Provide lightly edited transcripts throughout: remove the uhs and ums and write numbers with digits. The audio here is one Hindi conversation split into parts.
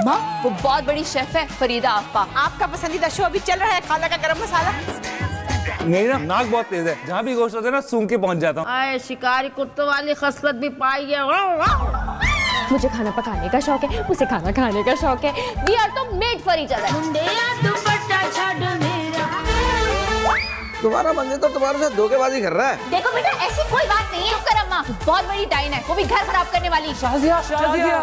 अम्मा वो बहुत बड़ी शेफ है फरीदा आपा। आपका पसंदीदा शो अभी चल रहा है खाला का गरम मसाला। मेरी ना नाक बहुत तेज है, जहाँ भी गोश्त होता है ना सूंघ के पहुंच जाता हूँ। आए शिकारी कुत्तों वाली खसलत भी पाई है। मुझे खाना पकाने का शौक है, उसे खाना खाने का शौक है। वी आर तो मेड फॉर ईच अदर। तुम्हारा बंदे तो तुम्हारे साथ धोखेबाजी कर रहा है। देखो बेटा ऐसी कोई बात नहीं है। चुप कर अम्मा, बहुत बड़ी डाइन है, वो भी घर खराब करने वाली। शाजिया शाजिया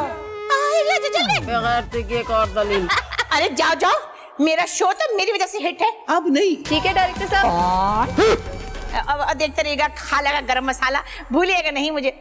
बगैर एक और दलील। अरे जाओ जाओ, मेरा शो तो मेरी वजह से हिट है। अब नहीं। ठीक है डायरेक्टर साहब। अब देखते रहिएगा खाला का गरम मसाला, भूलिएगा नहीं मुझे।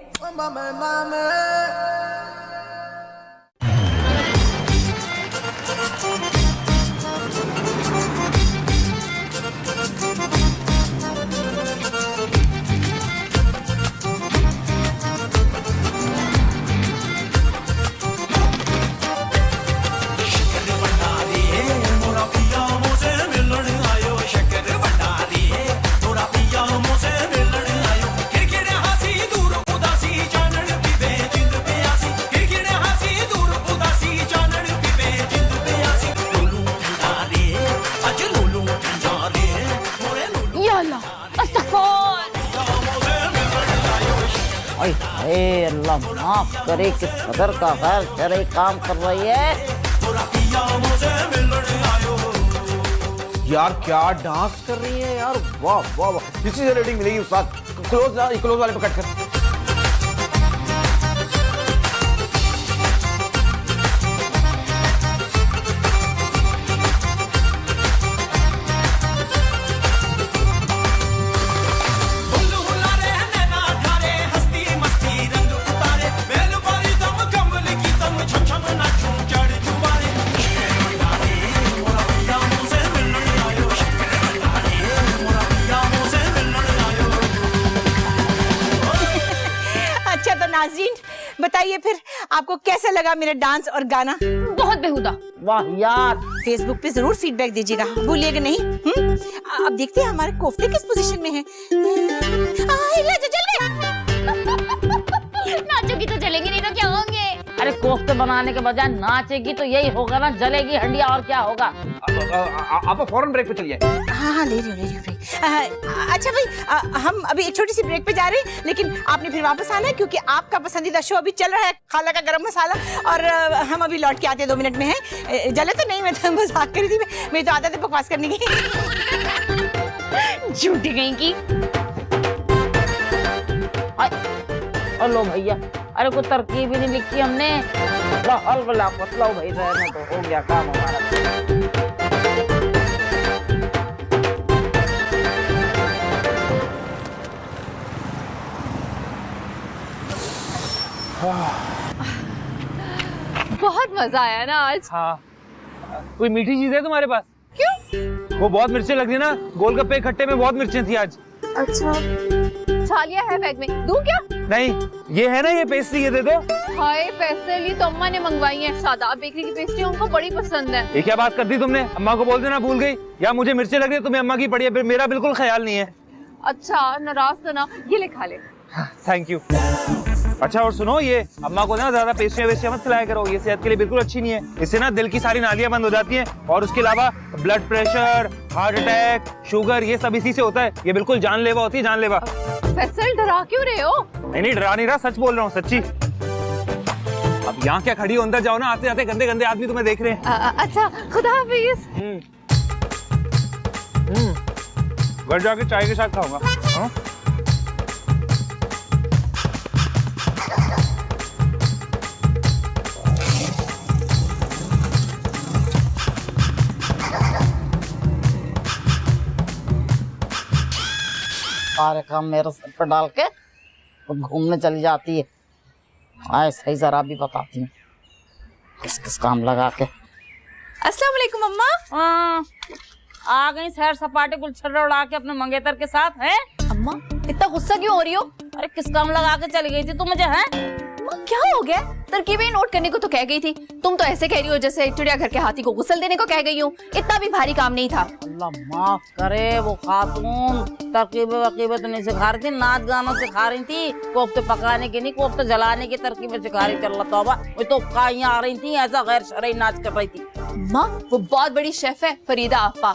अल्लाह माफ करे, किस कदर का गैर शरई काम कर रही है। यार क्या डांस कर रही है यार, वाह वाह वाह। किसी से रेटिंग मिलेगी उस्ताद। क्लोज वाले पे कट कर। नाज़रीन बताइए फिर आपको कैसा लगा मेरा डांस और गाना? बहुत बेहुदा। वाह यार, फेसबुक पे जरूर फीडबैक दीजिएगा, भूलिएगा नहीं। अब देखते हैं हमारे कोफ्ते किस पोजीशन में है। नाचोगी तो चलेंगे, नहीं तो क्या होंगे? अरे कोफ्ते बनाने के बजाय नाचेगी तो यही होगा ना, जलेगी हंडिया, और क्या होगा। आप फौरन ब्रेक पे चलिए। हाँ ले रही हूँ ब्रेक। अच्छा भाई, हम अभी एक छोटी सी ब्रेक पे जा रहे हैं, लेकिन आपने फिर वापस आना है क्योंकि आपका पसंदीदा शो अभी चल रहा है खाला का गरम मसाला। और हम अभी लौट के आते हैं 2 मिनट में हैं। जले तो नहीं, मैं तो मजाक कर रही थी, मेरी तो आदत है बकवास करने की। झूठी कहीं की। लो भैया, अरे कोई तरकीब ही नहीं लिखी हमने। हल पतला भाई, रहने तो हो गया काम हमारा। बहुत मजा आया ना आज। हाँ, कोई मीठी चीज है तुम्हारे पास? क्यों? वो बहुत मिर्चें लग रही ना, गोलगप्पे खट्टे में बहुत मिर्चें थी आज। अच्छा, छालिया है बैग में, दूं क्या? नहीं, ये है ना, ये पेस्ट्री, ये दे दो। हाय, पैसे लिए तो अम्मा ने मंगवाई है। शादाब बेकरी की पेस्ट्री उनको बड़ी पसंद है। ये क्या बात कर दी तुमने? अम्मा को बोल देना भूल गई। या मुझे मिर्चें लग रही है, तुम्हें अम्मा की पड़ी है, मेरा बिल्कुल ख्याल नहीं है। अच्छा नाराज तो ना, ये ले खा ले। Thank you. अच्छा और सुनो, ये अम्मा को ना ज्यादा पेस्ट्रियां वेस्ट्रियां मत खिलाया करो, ये सेहत के लिए बिल्कुल अच्छी नहीं है। इससे ना दिल की सारी नालियां बंद हो जाती हैं, और उसके अलावा blood pressure, heart attack, sugar, ये सब इसी से होता है। ये बिल्कुल जानलेवा होती है, जानलेवा। फैसल डरा क्यों रहे हो? नहीं डरा नहीं रहा, सच बोल रहा हूँ, सच्ची। अब यहाँ क्या खड़ी हो, अंदर जाओ ना, आते आते गंदे गंदे आदमी तुम्हें देख रहे हैं। अच्छा खुदा हाफिज। घर जाके चाय के साथ खाऊंगा। सारे काम मेरे सर पर डाल के तो घूमने चली जाती है। आए सही जरा भी बताती हूँ किस किस काम लगा के। अस्सलाम वालेकुम अम्मा। आ गई सैर सपाटे गुलछर्रा उड़ा के अपने मंगेतर के साथ है। अम्मा इतना गुस्सा क्यों हो रही हो? अरे किस काम लगा के चली गई थी तू मुझे? है क्या हो गया? तरकीबें नोट करने को तो कह गई थी, तुम तो ऐसे कह रही हो जैसे चिड़ियाघर के हाथी को गुस्ल देने को कह गई हूँ। इतना भी भारी काम नहीं था। अल्लाह माफ करे, वो खातून तरकीबें वकीबें तो नहीं सिखा रही थी, नाच गाना सिखा रही थी। कोफ्ते पकाने की नहीं, कोफ्ते जलाने की तरकीबें सिखा रही थी। अल्लाह तौबा, वो तो काइयां आ रही थी, ऐसा गैर शरई नाच कर रही थी। माँ वो बहुत बड़ी शेफ है, फरीदा आपा।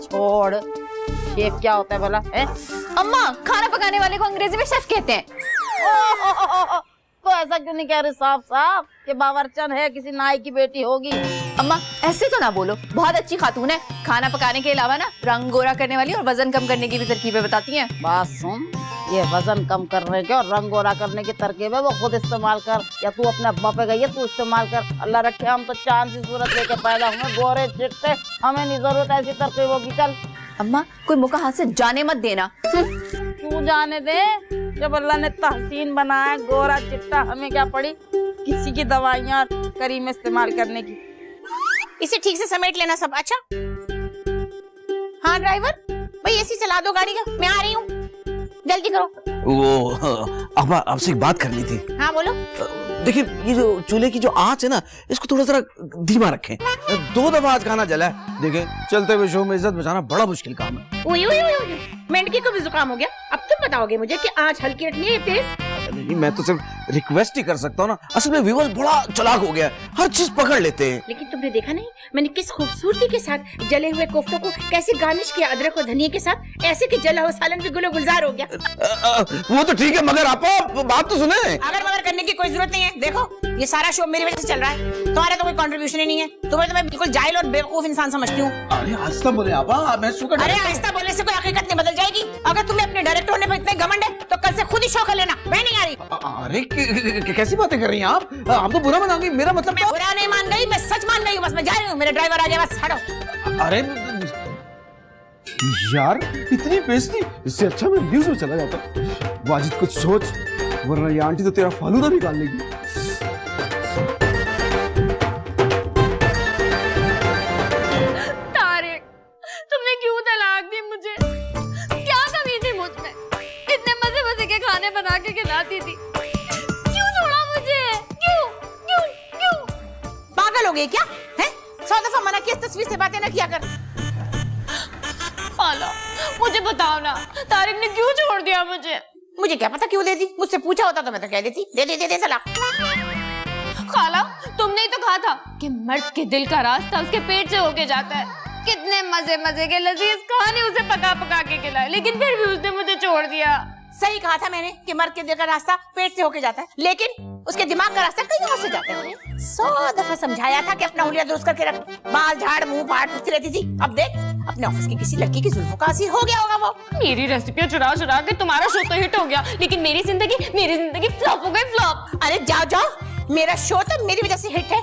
छोड़, शेफ क्या होता है भला? अम्मा खाना पकाने वाले को अंग्रेजी में शेफ कहते हैं। तो ऐसा क्यों नहीं कह रही साफ साफ कि बावर्चन है, किसी नाई की बेटी होगी? अम्मा ऐसे तो ना बोलो, बहुत अच्छी खातून है। खाना पकाने के अलावा ना रंग गोरा करने वाली और वजन कम करने की भी तरकीबें बताती हैं। बात सुन, ये वजन कम करने के और रंग गोरा करने की तरकीब है, वो खुद इस्तेमाल कर, या तू अपने अब्बा पे गई है तू इस्तेमाल कर। अल्लाह रखे हम तो चांद सी सूरत लेके पैदा हुए, गोरे चिट्टे, हमें नहीं जरूरत ऐसी तरकीबों की। चल अम्मा कोई मौका हाथ से जाने मत देना। तू जाने दे, जब अल्लाह ने तहसीन बनाया गोरा चिट्टा, हमें क्या पड़ी किसी की दवाइयाँ करीम इस्तेमाल करने की। इसे ठीक से समेट लेना सब। अच्छा हाँ ड्राइवर भाई एसी चला दो गाड़ी का, मैं आ रही हूँ, जल्दी करो। वो अब्बा आपसे एक बात करनी थी। हाँ बोलो। देखिए ये जो चूल्हे की जो आंच है ना, इसको थोड़ा सा धीमा रखें। 2 दफा आज खाना जला है। देखिए चलते हुए शो में इज्जत बचाना बड़ा मुश्किल काम है। उई उई उई उई, मेंढकी को भी जुकाम हो गया। अब तुम बताओगे मुझे कि आंच हल्की रखनी है तेज? नहीं, मैं तो सिर्फ रिक्वेस्ट ही कर सकता हूँ ना। असल में व्यूअर्स बड़ा चालाक हो गया है, हर चीज पकड़ लेते हैं। लेकिन तुमने देखा नहीं मैंने किस खूबसूरती के साथ जले हुए कोफ्तों को कैसे गार्निश किया अदरक और धनिया के साथ, ऐसे कि जला हुआ सालन भी गुलो गुलजार हो गया। वो तो ठीक है, मगर आप बात तो सुने। अगर मगर करने की कोई जरूरत नहीं है। देखो ये सारा शो मेरी वजह से चल रहा है, तुम्हारा तो कोई कंट्रीब्यूशन ही नहीं है। तुम्हें तो मैं बिल्कुल जाहिल और बेवकूफ इंसान समझती हूँ। अरे आस्ता बोले आपा, मैं शुक्र। अरे आहिस्ता बोलने से कोई हकीकत नहीं बदल जाएगी। अगर तुम्हें अपने डायरेक्टर होने पर इतने घमंड है तो कल से खुद ही शो कर लेना, मैं नहीं आ रही। अरे कैसी बातें कर रही हैं आप? आप तो बुरा मानोगी, मेरा मतलब मैं बुरा नहीं मान गई, मैं सच मान गई हूँ। बस मैं जा रही हूँ, मेरा ड्राइवर आ गया, बस हटो। अरे यार इतनी बेइज्जती, इससे अच्छा मैं न्यूज़ में चला जाता। वाजिद कुछ सोच, वरना ये आंटी तो तेरा फालूदा निकाल लेगी। तारिक तुमने क्यों तलाक दी मुझे? क्या कमी थी मुझ में? इतने मजे मजे के खाने बना के खिलाती थी, क्यों छोड़ा मुझे? क्यों क्यों क्यों? पागल हो गई क्या? हैं? 100 दफा मना किया इस तस्वीर से बातें ना किया कर। पाला मुझे बताओ ना, तारिक ने क्यों छोड़ दिया मुझे? मुझे क्या पता क्यों दे दी, मुझसे पूछा होता तो मैं तो कह देती दे तलाक। खाला तुमने ही तो कहा था कि मर्द के दिल का रास्ता उसके पेट से होके जाता है। कितने मजे मजे के लजीज खाने उसे पका पका के खिलाए, लेकिन फिर भी उसने मुझे छोड़ दिया। सही कहा था मैंने कि मर्द के दिल का रास्ता पेट से होके जाता है, लेकिन उसके दिमाग का रास्ता कहीं और से जाता है। 100 दफा समझाया था कि अपना हुलिया दुरुस्त करके रख, बाल झाड़ मुंह फाड़ पूछती रहती थी। अब देख अपने ऑफिस की किसी लड़की की जुल्फों का असर हो गया होगा। वो मेरी रेसिपियां चुरा चुरा के तुम्हारा शो तो हिट हो गया, लेकिन मेरी जिंदगी फ्लॉप हो गई, फ्लॉप। अरे जाओ जाओ, मेरा शो तो मेरी वजह से हिट है।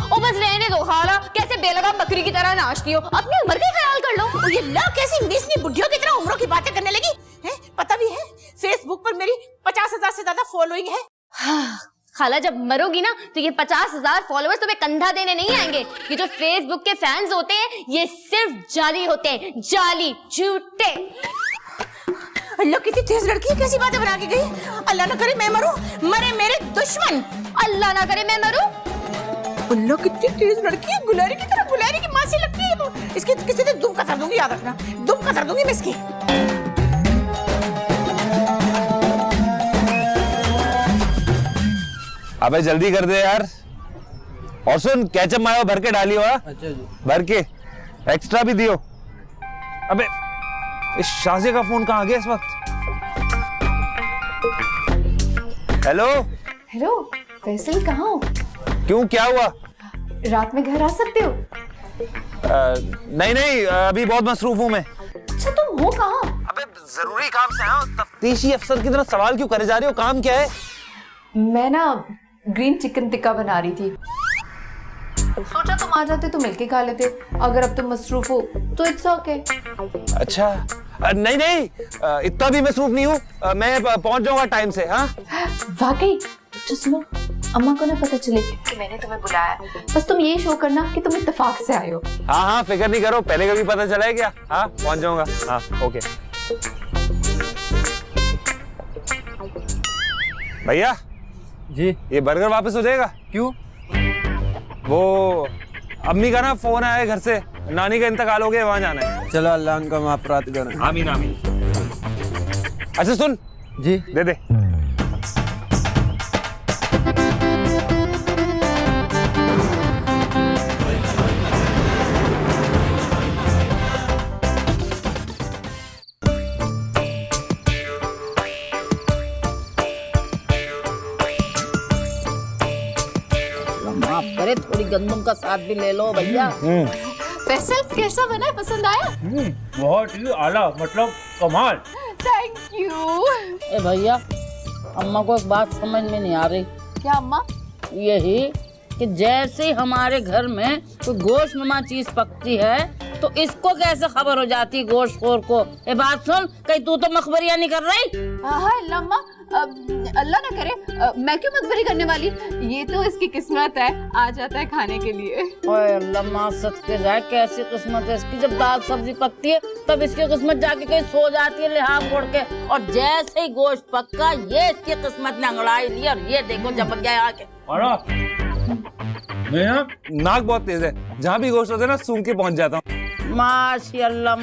ओ बस रहने दो खाला, कैसे बेलगाम बकरी की तरह नाचती हो, अपनी उम्र का ख्याल कर लो। ये लो कैसी मिसनी बुढ़ियों की तरह उम्रों की बातें करने लगी है। पता भी है फेसबुक पर मेरी 50,000 से ज्यादा फॉलोइंग है। हाँ, खाला जब मरोगी ना तो ये 50,000 फॉलोअर्स तुम्हें कंधा देने नहीं आएंगे। ये जो फेसबुक के फैंस होते हैं ये सिर्फ जाली होते हैं, जाली झूठे। अल्लाह कितनी तेज लड़की है, कैसी बातें बना के गई। अल्लाह ना करे मैं मरूं, मरे मेरे दुश्मन। अल्लाह ना करे मैं मरूं। अल्लाह कितनी तेज लड़की है, गुलारी की तरह, गुलारी की माँ से लगती है। तो इसकी किसी दिन दुम कतर दूंगी, याद रखना, दुम कतर दूंगी मैं इसकी। अबे जल्दी कर दे यार। और सुन केचप मायो भर के डालियो। अच्छा जी, भर के एक्स्ट्रा भी दियो। अबे इस शाज़े का फोन कहाँ गया इस वक्त? हेलो हेलो फैसल, कहाँ हो? क्यों, क्या हुआ? रात में घर आ सकते हो? नहीं अभी बहुत मसरूफ हूँ मैं। अच्छा तुम हो कहाँ? अबे जरूरी काम से आया हूँ। तफ्तीशी अफसर की तरह सवाल क्यों करे जा रही हो? काम क्या है? मैं ना ग्रीन चिकन टिक्का बना रही थी, सोचा तुम आ जाते तो मिलके खा लेते। अगर अब तुम मसरूफ हो तो इट्स ओके। अच्छा नहीं इतना भी मसरूफ नहीं हूँ, मैं पहुंच जाऊंगा टाइम से। हाँ वाकई? तो सुनो, अम्मा को ना पता चले कि मैंने तुम्हें बुलाया, बस तुम यही शो करना कि तुम इत्तेफाक से आए हो। हाँ फिक्र नहीं करो, पहले कभी पता चला है क्या? हाँ पहुंच जाऊंगा। हाँ ओके भैया जी, ये बर्गर वापस हो जाएगा? क्यों? वो अम्मी का ना फोन आया है घर से, नानी का इंतकाल हो गया, वहां जाना है। चलो अल्लाह उनका माफ़रात करे। आमीन आमीन। अच्छा सुन, जी दे दे। माफ करे, थोड़ी गंदम का साथ भी ले लो भैया। फैसल कैसा बना है, पसंद आया? बहुत ही आला, मतलब कमाल। Thank you. ए भैया, अम्मा को एक बात समझ में नहीं आ रही। क्या अम्मा? यही कि जैसे हमारे घर में कोई गोश्त नुमा चीज पकती है तो इसको कैसे खबर हो जाती गोश्त खोर को? ये बात सुन, कहीं तू तो मखबरिया नहीं कर रही? हाँ अल्लाह, अल्लाह ना करे, मैं क्यों मखबरी करने वाली? ये तो इसकी किस्मत है, आ जाता है खाने के लिए। ओए अल्लाह, सच के जाए कैसी किस्मत है इसकी। जब दाल सब्जी पकती है तब इसकी किस्मत जाके कहीं सो जाती है लिहाफ ओढ़ के, और जैसे ही गोश्त पक्का ये इसकी किस्मत ने अंगड़ाई ली और ये देखो जपक गया आके। नाक बहुत तेज है, जहाँ भी गोश्त होता है ना सूंघ के पहुंच जाता हूँ। माशाअल्लाह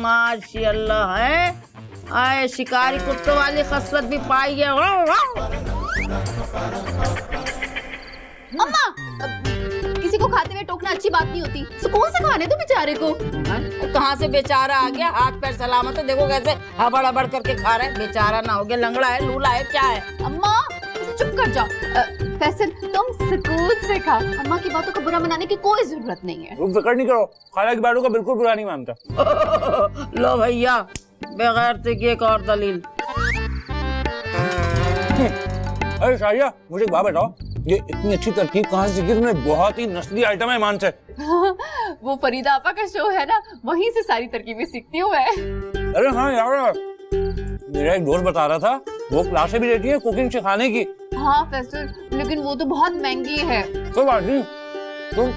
है। आए शिकारी कुत्तों वाली खसलत भी पाई है। अम्मा, किसी को खाते हुए टोकना अच्छी बात नहीं होती। सुकून से खाने दो बेचारे को। कहाँ से बेचारा आ गया? हाथ पैर सलामत है, देखो कैसे हबड़ हबड़ करके खा रहा है। बेचारा ना हो गया, लंगड़ा है, लूला है, क्या है? अम्मा चुप कर जाओ। फैसल तुम सुकून से खाओ, अम्मा की बातों को बुरा मनाने की कोई जरूरत नहीं है। तुम फिक्र नहीं करो, खाला की बातों का बिल्कुल बुरा नहीं मानता। लो भैया, बगैर से की एक और दलील। अरे शाहिया, मुझे एक बात बताओ, ये इतनी अच्छी तरकीब कहाँ से सीखी तुमने? बहुत ही नस्ली आइटम है ईमान से। वो फरीदा आपा का शो है ना, वहीं से सारी तरकीबें सीखती हूँ मैं। अरे हाँ यार, मेरा एक दोस्त बता रहा था वो क्लासें भी लेती है कुकिंग सिखाने की। हाँ फैसल, लेकिन वो तो बहुत महंगी है। कोई बात नहीं, तुम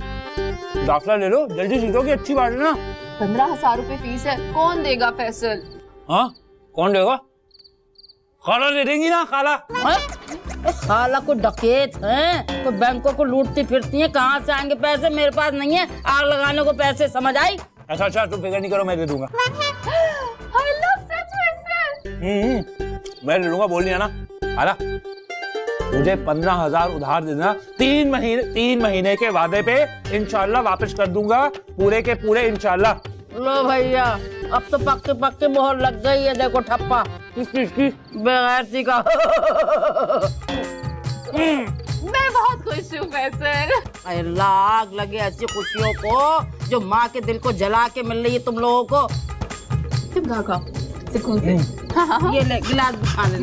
दाखिला ले लो, जल्दी सीखोगे, अच्छी बात है ना। 15,000 रुपए फीस है, कौन देगा फैसल? हाँ, कौन देगा? खाला दे देंगी ना, खाला। खाला को डकैत हैं तो बैंकों को लूटती फिरती हैं, कहाँ से आएंगे पैसे? मेरे पास नहीं है आग लगाने को पैसे, समझ आई? अच्छा, तुम फिक्र नहीं करो, मैं दे दूंगा। मैं ले लूंगा, बोल नहीं आना। आला, मुझे 15,000 उधार देना, 3 महीने के वादे पे इंशाल्लाह वापस कर दूंगा, पूरे के पूरे इंशाल्लाह। लो भैया, अब तो पक्के पक्के मोहर लग गई है, देखो ठप्पा। किसकी? बगैर सी का। मैं बहुत खुश हूँ फैसल। लाग लगे ऐसी खुशियों को जो माँ के दिल को जला के मिल रही है तुम लोगों को। तुम खाओ सुकून से। ये ले गिलास बिछा ले।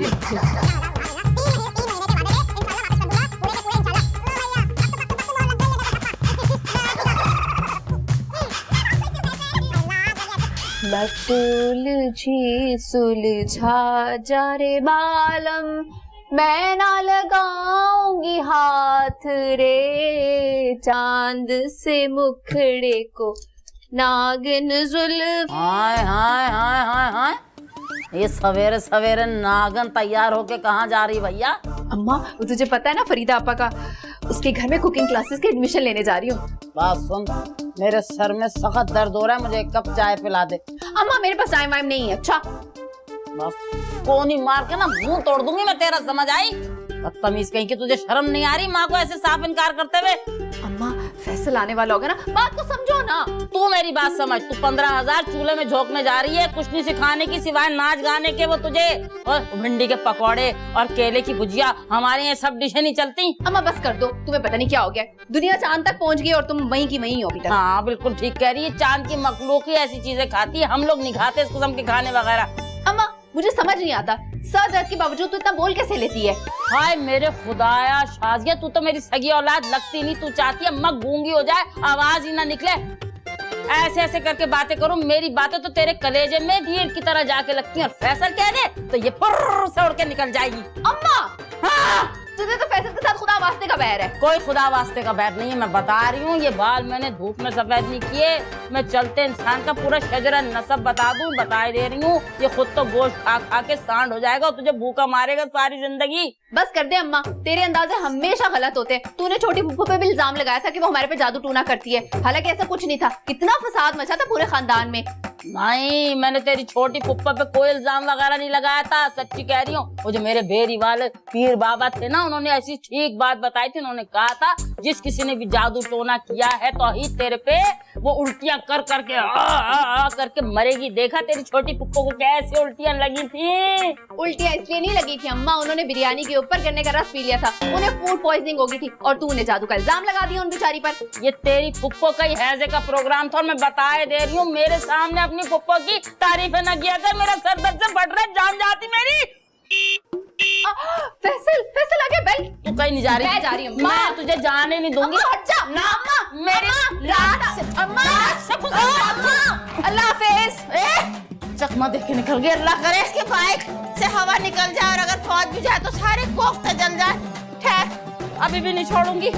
जी सुलझा जा रे बालम, मैं ना लगाऊंगी हाथ रे, चांद से मुखड़े को नागिन जुल्फ। हाय हाय हाय हाय हाय, ये सवेरे सवेरे नागन तैयार होके कहाँ जा रही भैया? अम्मा, वो तुझे पता है ना फरीदा आपा का, उसके घर में कुकिंग क्लासेस के एडमिशन लेने जा रही हूँ। बात सुन, मेरे सर में सख्त दर्द हो रहा है, मुझे एक कप चाय पिला दे। अम्मा मेरे पास टाइम वाइम नहीं है। अच्छा बस कोनी मार के ना मुंह तोड़ दूंगी मैं तेरा, समझ आई? बदतमीज कहीं की, तुझे शर्म नहीं आ रही माँ को ऐसे साफ इनकार करते हुए? अम्मा फैसल आने वाला होगा ना, बात तो समझो ना। तू मेरी बात समझ, तू 15,000 चूल्हे में झोंकने जा रही है, कुछ नहीं सिखाने की सिवाय नाच गाने के वो तुझे। और भिंडी के पकौड़े और केले की भुजिया, हमारे यहाँ सब डिशें नहीं चलती। अम्मा बस कर दो, तुम्हें पता नहीं क्या हो गया, दुनिया चांद तक पहुँच गई और तुम वहीं की वहीं हो अभी तक। हाँ बिल्कुल ठीक कह रही है, चांद की मखलूक ही ऐसी चीजें खाती है, हम लोग नहीं खाते इस किस्म के खाने वगैरह। अम्मा मुझे समझ नहीं आता, सर दर्द के बावजूद तू इतना बोल कैसे लेती है? हाय मेरे खुदाया शाजिया, तू तो मेरी सगी औलाद लगती नहीं, तू चाहती है अम्मा गूंगी हो जाए, आवाज ही ना निकले। ऐसे ऐसे करके बातें करूं, मेरी बातें तो तेरे कलेजे में ढीढ़ की तरह जाके लगती हैं, और फैसल कह दे तो ये फुर्र से उड़ के निकल जाएगी। अम्मा हाँ तुझे तो फैसल के साथ खुदा वास्ते का बैर है। कोई खुदा वास्ते का बैर नहीं है, मैं बता रही हूँ। ये बाल मैंने धूप में सफेद नहीं किए, मैं चलते इंसान का पूरा शजरा नसब बता दूं, बताए दे रही हूँ। ये खुद तो गोश्त खा खा के सांड हो जाएगा और तुझे भूखा मारेगा सारी जिंदगी। बस कर दे अम्मा, तेरे अंदाजे हमेशा गलत होते हैं। तूने छोटी फुप्पो पे भी इल्जाम लगाया था कि वो हमारे पे जादू टूना करती है, हालांकि ऐसा कुछ नहीं था। कितना फसाद मचा था पूरे खानदान में। नहीं, मैंने तेरी छोटी फुप्पा पे कोई इल्जाम वगैरह नहीं लगाया था, सच्ची कह रही हूँ। वो जो मेरे बेरी वाले पीर बाबा थे ना, उन्होंने ऐसी ठीक बात बताई थी। उन्होंने कहा था जिस किसी ने भी जादू टोना किया है तो ही तेरे पे वो उल्टियां कर करके आ करके मरेगी। देखा तेरी छोटी पुप्पो को कैसे उल्टियां लगी थी? उल्टियां इसलिए नहीं लगी थी अम्मा, उन्होंने बिरयानी के ऊपर गन्ने का रस पी लिया था, उन्हें फूड पॉइजनिंग हो गई थी और तूने जादू का इल्जाम लगा दिया उन बेचारी पर। ये तेरी पुप्पो का ही हैजे का प्रोग्राम था और मैं बताए दे रही हूँ। मेरे सामने अपनी पुप्पो की तारीफें न किया कर, मेरा सर दर्द से बढ़ रहा है, जान जाती मेरी। फैसल आगे बैठ। तू कहीं नहीं जा रही? मैं जा रही हूँ। मैं तुझे जाने नहीं दूंगी। हट जा ना अम्मा, मेरे अल्लाह हाफिज। चकमा देख के निकल गया। अल्लाह करे इसके बाइक से हवा निकल जाए और अगर पहुंच भी जाए तो सारे कोफ्ते जल जाए। ठहर, अभी भी नहीं छोड़ूंगी।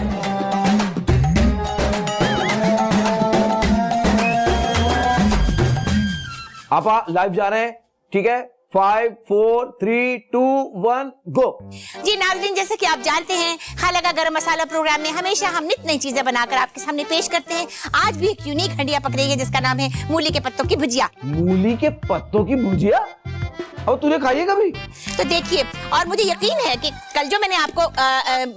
आप लाइव जा रहे हैं, ठीक है? 5 4 3 2 1 गो। जी नाज़रीन, जैसे कि आप जानते हैं, खाला का गरम मसाला प्रोग्राम में हमेशा हम नित नई चीजें बनाकर आपके सामने पेश करते हैं। आज भी एक यूनिक हंडिया पकड़ी है जिसका नाम है मूली के पत्तों की भुजिया। मूली के पत्तों की भुजिया? और तूने खाई है कभी? तो देखिए, और मुझे यकीन है कि कल जो मैंने आपको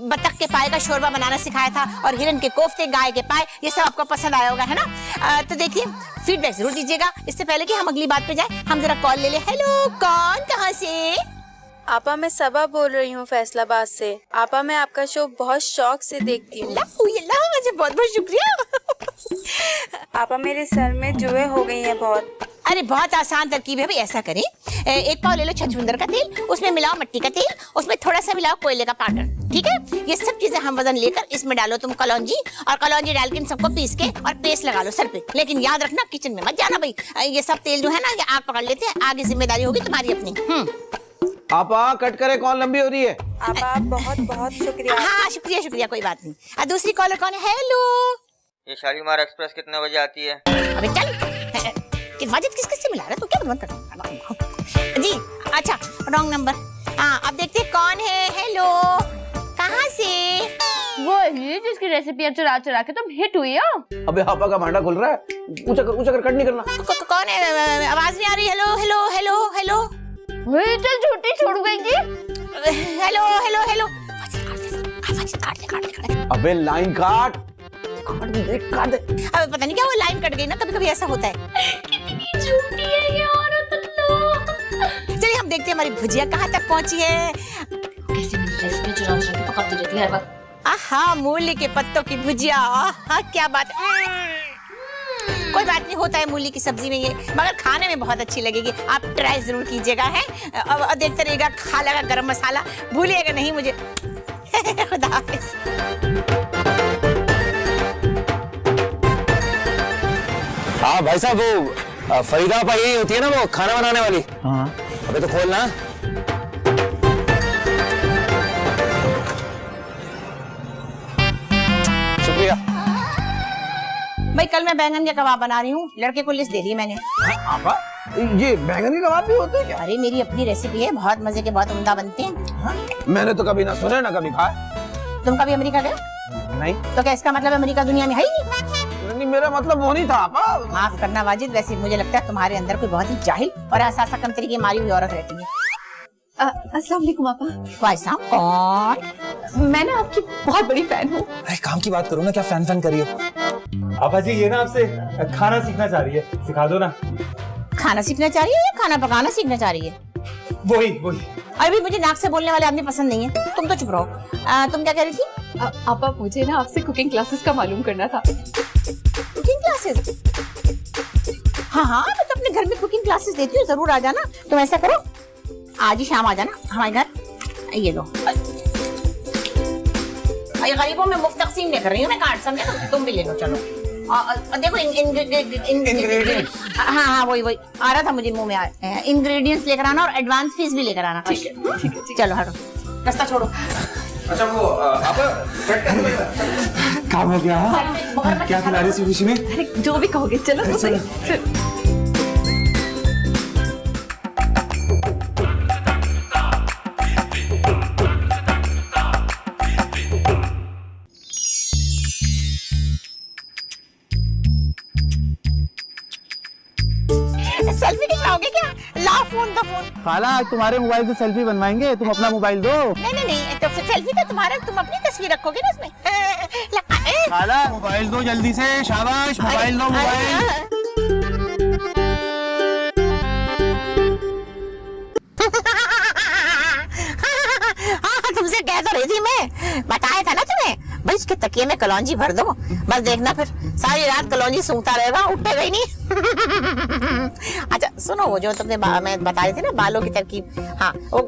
बतख के पाए का शोरबा बनाना सिखाया था और हिरन के कोफ्ते, गाय के पाए, ये सब आपको पसंद आया होगा, है ना? तो देखिए, फीडबैक जरूर दीजिएगा। इससे पहले कि हम अगली बात पे जाए, हम जरा कॉल ले ले। हेलो, कौन, कहाँ से? आपा, मैं सबा बोल रही हूँ फैसलाबाद से। आपा, मैं आपका शो बहुत शौक से देखती हूँ। मुझे बहुत बहुत शुक्रिया। आपा, मेरे सर में जुए हो गई हैं बहुत। अरे बहुत आसान तरकीब है भाई, ऐसा करें, एक पाव ले लो छछूंदर का तेल, उसमें मिलाओ मिट्टी का तेल, उसमें थोड़ा सा मिलाओ कोयले का पाउडर, ठीक है? ये सब चीजें हम वजन लेकर इसमें डालो तुम कलौंजी, और कलौंजी डाल के इन सबको पीस के और पेस्ट लगा लो सर पे। लेकिन याद रखना किचन में मत जाना भाई, ये सब तेल जो है ना ये आग पकड़ लेते हैं। आगे जिम्मेदारी होगी तुम्हारी अपनी। आपा कट करे, कॉल लंबी हो रही है। आपा, बहुत बहुत शुक्रिया। हाँ शुक्रिया शुक्रिया, कोई बात नहीं। दूसरी कॉलर कौन है? हेलो, ये शालीमार एक्सप्रेस कितने बजे आती है? अबे चल, वाजिद किस किस से मिला रहा है तू? क्या बंद कर जी? अच्छा, रॉन्ग नंबर। हाँ, अब देखते हैं कौन है। हेलो, कहाँ से? वो ही जिसकी रेसिपी अब चुरा चुरा के तुम हिट हुई हो। अबे आपा का भांडा खुल रहा है, ऊंचा कर कट नहीं करना। कौन है? आवाज नहीं आ रही। Hello hello hello hello. चल झूठी छोड़ गई। Hello hello hello. काट दे। अबे लाइन काट दे। अबे पता नहीं क्या वो लाइन कट गई ना, कभी कभी ऐसा होता है। कितनी झूठी है ये औरत। चलिए हम देखते हैं हमारी भुजिया कहाँ तक पहुँची है। कैसे मेरी रेसिपी चुरा चुरा के पकाती रहती है हर वक्त। आहा, मूली के पत्तों की भुजिया, आहा क्या बात है। कोई बात नहीं, होता है मूली की सब्जी में ये, मगर खाने में बहुत अच्छी लगेगी। आप ट्राई जरूर कीजिएगा है। अब देखते रहिएगा खाला का गरम मसाला, भूलिएगा नहीं मुझे। खुदा हाफिज। हाँ भाई साहब, वो फरीदा आपा यही होती है ना, वो खाना बनाने वाली। हाँ। अबे तो खोलना। शुक्रिया भाई, कल मैं बैंगन के कबाब बना रही हूँ, लड़के को लिस्ट दे दी मैंने। आपा ये बैंगन के कबाब भी होते हैं क्या? अरे मेरी अपनी रेसिपी है, बहुत मजे के, बहुत उम्दा बनते हैं। हाँ? मैंने तो कभी ना सुने ना कभी खाया। तुम कभी अमेरिका गए? नहीं। तो क्या इसका मतलब अमेरिका दुनिया में है ही नहीं? मेरा मतलब वो नहीं था आपा। माफ करना वाजिद, वैसे मुझे लगता है तुम्हारे अंदर कोई बहुत ही जाहिल और असासा कम तरीके मारी हुई औरत रहती है। अस्सलाम वालेकुम आपा। वाइसा कौन? मैं ना आपकी बहुत बड़ी फैन हूँ। अरे काम की बात करो ना, क्या फैन फैन करियो। आपा जी ये ना आपसे खाना सीखना चाह रही है, सिखा दो ना। खाना सीखना चाह रही है या खाना पकाना सीखना चाह रही है? वही। अभी मुझे नाक से बोलने वाले आदमी पसंद नहीं है, तुम तो चुप रहो। तुम क्या कह रही थी? आपा, मुझे ना आपसे कुकिंग क्लासेस का मालूम करना था। Cooking classes? हाँ, मैं तो अपने घर में कुकिंग क्लासेस देती हूँ, जरूर आ जाना। तुम ऐसा करो, आज ही शाम आ जाना हमारे घर। ये लो, ये गरीबों में मुफ्त तकसीम नहीं कर रही हूँ मैं, कार्ड समझे ना? तुम भी ले लो, चलो। देखो इंग्रेडिएंट्स। हाँ, वही आ रहा था मुझे मुंह में। इंग्रेडिएंट्स लेकर आना और एडवांस फीस भी लेकर आना। ठीक है। चलो हटो, रास्ता छोड़ो। अच्छा वो काम हो गया? क्या खिला रही थी खुशी में? अरे जो भी कहोगे, चलो तो सही। चलो। सेल्फी खिंचवाओगे क्या? लाओ फोन का फोन। खाला आज तुम्हारे मोबाइल से सेल्फी बनवाएंगे, तुम अपना मोबाइल दो। नहीं, तो फिर सेल्फी तो तुम्हारा, तुम अपनी तस्वीर रखोगे ना उसमें। खाला मोबाइल दो जल्दी से, शाबाश मोबाइल दो मोबाइल। तुमसे कह तो रही थी मैं, बताया था ना तुम्हें भाई, उसके तकिए में कलौंजी भर दो, बस देखना फिर सारी रात कलौंजी सूंघता रहेगा, उठेगा ही नहीं। अच्छा सुनो, वो जो तुमने मैं बता रही थी ना बालों की तरकीब, हाँ वो